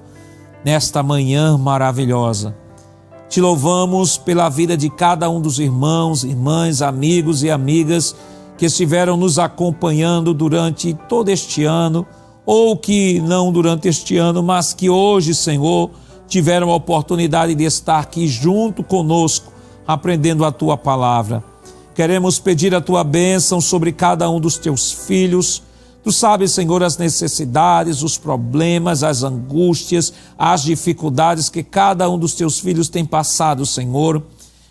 nesta manhã maravilhosa. Te louvamos pela vida de cada um dos irmãos, irmãs, amigos e amigas que estiveram nos acompanhando durante todo este ano, ou que não durante este ano, mas que hoje, Senhor, tiveram a oportunidade de estar aqui junto conosco, aprendendo a Tua palavra. Queremos pedir a Tua bênção sobre cada um dos Teus filhos. Tu sabes, Senhor, as necessidades, os problemas, as angústias, as dificuldades que cada um dos Teus filhos tem passado, Senhor.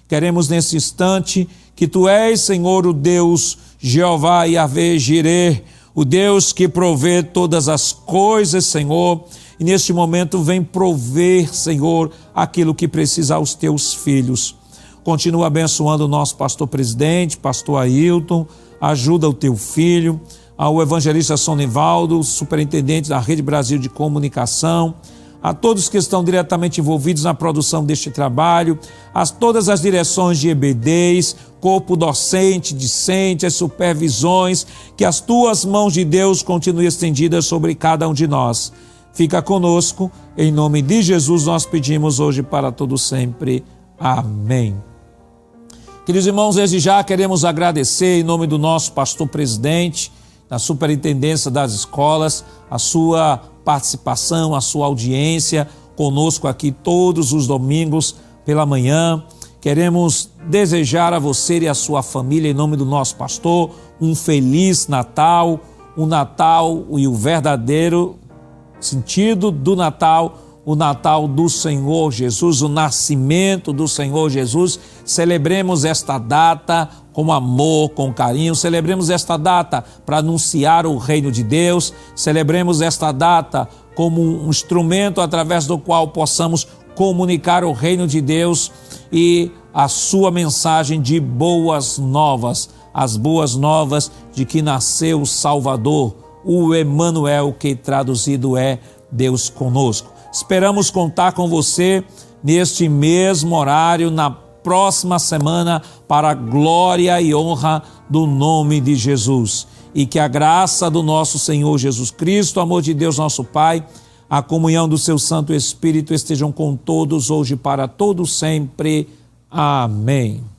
Queremos nesse instante que Tu és, Senhor, o Deus Jeová Yahvé Jireh, o Deus que provê todas as coisas, Senhor, e neste momento vem prover, Senhor, aquilo que precisa aos Teus filhos. Continua abençoando o nosso pastor presidente, pastor Ailton, ajuda o Teu filho, ao evangelista Sonivaldo, superintendente da Rede Brasil de Comunicação, a todos que estão diretamente envolvidos na produção deste trabalho, a todas as direções de EBDs, corpo docente, discente, as supervisões, que as Tuas mãos de Deus continuem estendidas sobre cada um de nós. Fica conosco, em nome de Jesus nós pedimos hoje para todo sempre. Amém. Queridos irmãos, desde já queremos agradecer em nome do nosso pastor presidente, da superintendência das escolas, a sua participação, a sua audiência conosco aqui todos os domingos pela manhã. Queremos desejar a você e a sua família, em nome do nosso pastor, um feliz Natal, um Natal e o verdadeiro sentido do Natal, o Natal do Senhor Jesus, o nascimento do Senhor Jesus. Celebremos esta data com amor, com carinho, celebremos esta data para anunciar o reino de Deus, celebremos esta data como um instrumento através do qual possamos comunicar o reino de Deus e a sua mensagem de boas novas, as boas novas de que nasceu o Salvador, o Emanuel, que traduzido é Deus conosco. Esperamos contar com você neste mesmo horário, na próxima semana, para a glória e honra do nome de Jesus. E que a graça do nosso Senhor Jesus Cristo, o amor de Deus nosso Pai, a comunhão do seu Santo Espírito estejam com todos hoje para todo sempre. Amém.